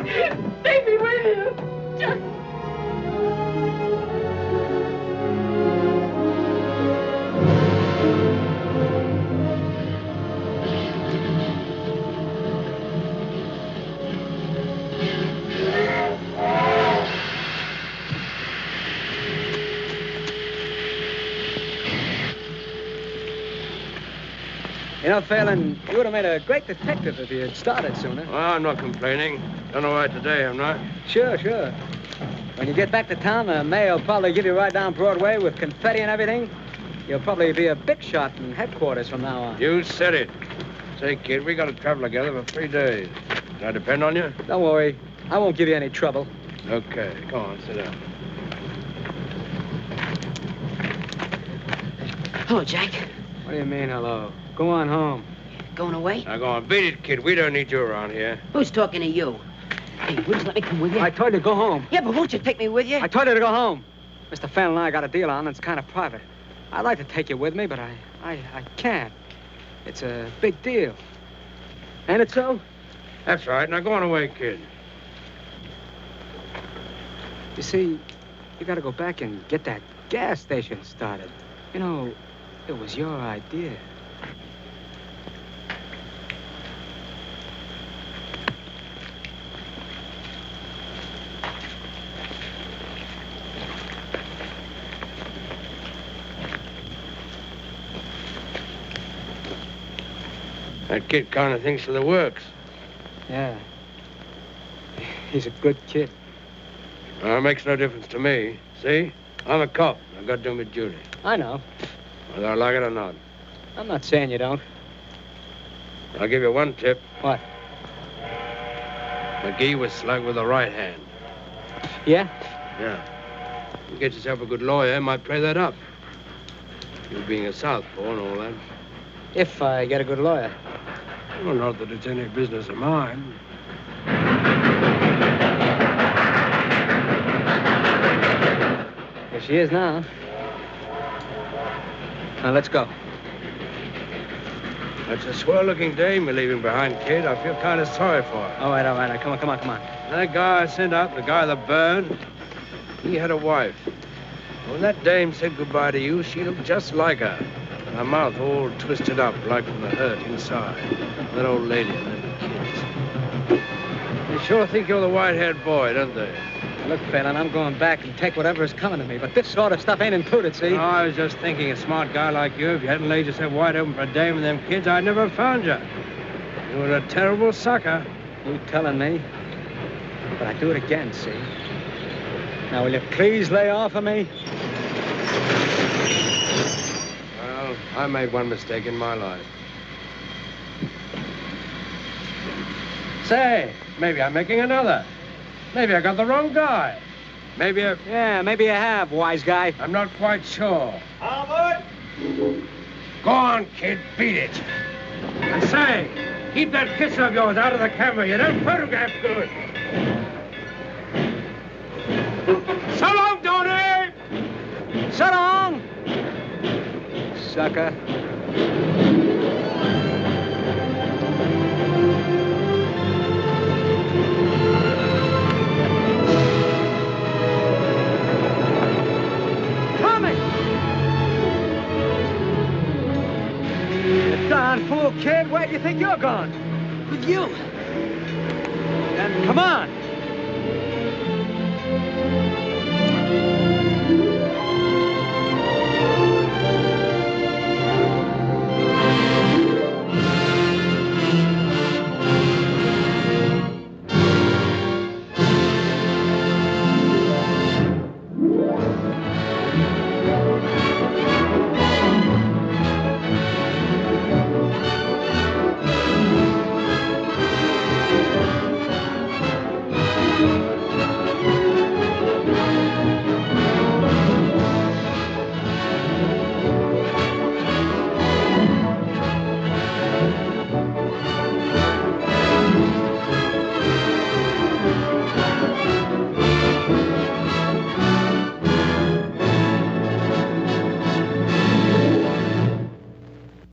Jack. Take me with you, Jack. You know, Phelan, you would have made a great detective if you had started sooner. Well, I'm not complaining. Done all right today, I'm not. Sure. When you get back to town, the mayor will probably give you right down Broadway with confetti and everything. You'll probably be a big shot in headquarters from now on. You said it. Say, kid, we got to travel together for 3 days. Can I depend on you? Don't worry. I won't give you any trouble. Okay. Come on, sit down. Hello, Jack. What do you mean, hello? Go on home. Going away? Now go on, beat it, kid. We don't need you around here. Who's talking to you? Hey, would you let me come with you? I told you to go home. Yeah, but won't you take me with you? I told you to go home. Mr. Fennel and I got a deal on, and it's kind of private. I'd like to take you with me, but I can't. It's a big deal. Ain't it so? That's right. Now go on away, kid. You see, you got to go back and get that gas station started. You know, it was your idea. That kid kind of thinks of the works. Yeah. He's a good kid. It makes no difference to me. See? I'm a cop. I've got to do my duty. I know. Whether I like it or not. I'm not saying you don't. I'll give you one tip. What? McGee was slugged with the right hand. Yeah? Yeah. You get yourself a good lawyer, might play that up. You being a southpaw and all that. If I get a good lawyer. Well, not that it's any business of mine. Here she is now. Now, let's go. That's a swell-looking dame you're leaving behind, kid. I feel kind of sorry for her. All right. Come on. That guy I sent out, the guy that burned, he had a wife. When that dame said goodbye to you, she looked just like her. Her mouth all twisted up, like from the hurt inside. That old lady and them kids. They sure think you're the white-haired boy, don't they? Look, Phelan, I'm going back and take whatever is coming to me, but this sort of stuff ain't included, see? No, I was just thinking, a smart guy like you, if you hadn't laid yourself wide open for a dame and them kids, I'd never have found you. You were a terrible sucker. You telling me? But I'd do it again, see? Now, will you please lay off of me? Well, I made one mistake in my life. Say, maybe I'm making another. Maybe I got the wrong guy. Maybe I... Yeah, maybe you have, wise guy. I'm not quite sure. Albert! Go on, kid, beat it. And say, keep that kiss of yours out of the camera. You don't photograph good. So long, Tony! So long! Sucker. Darn fool, kid. Where do you think you're going? With you. Then come on.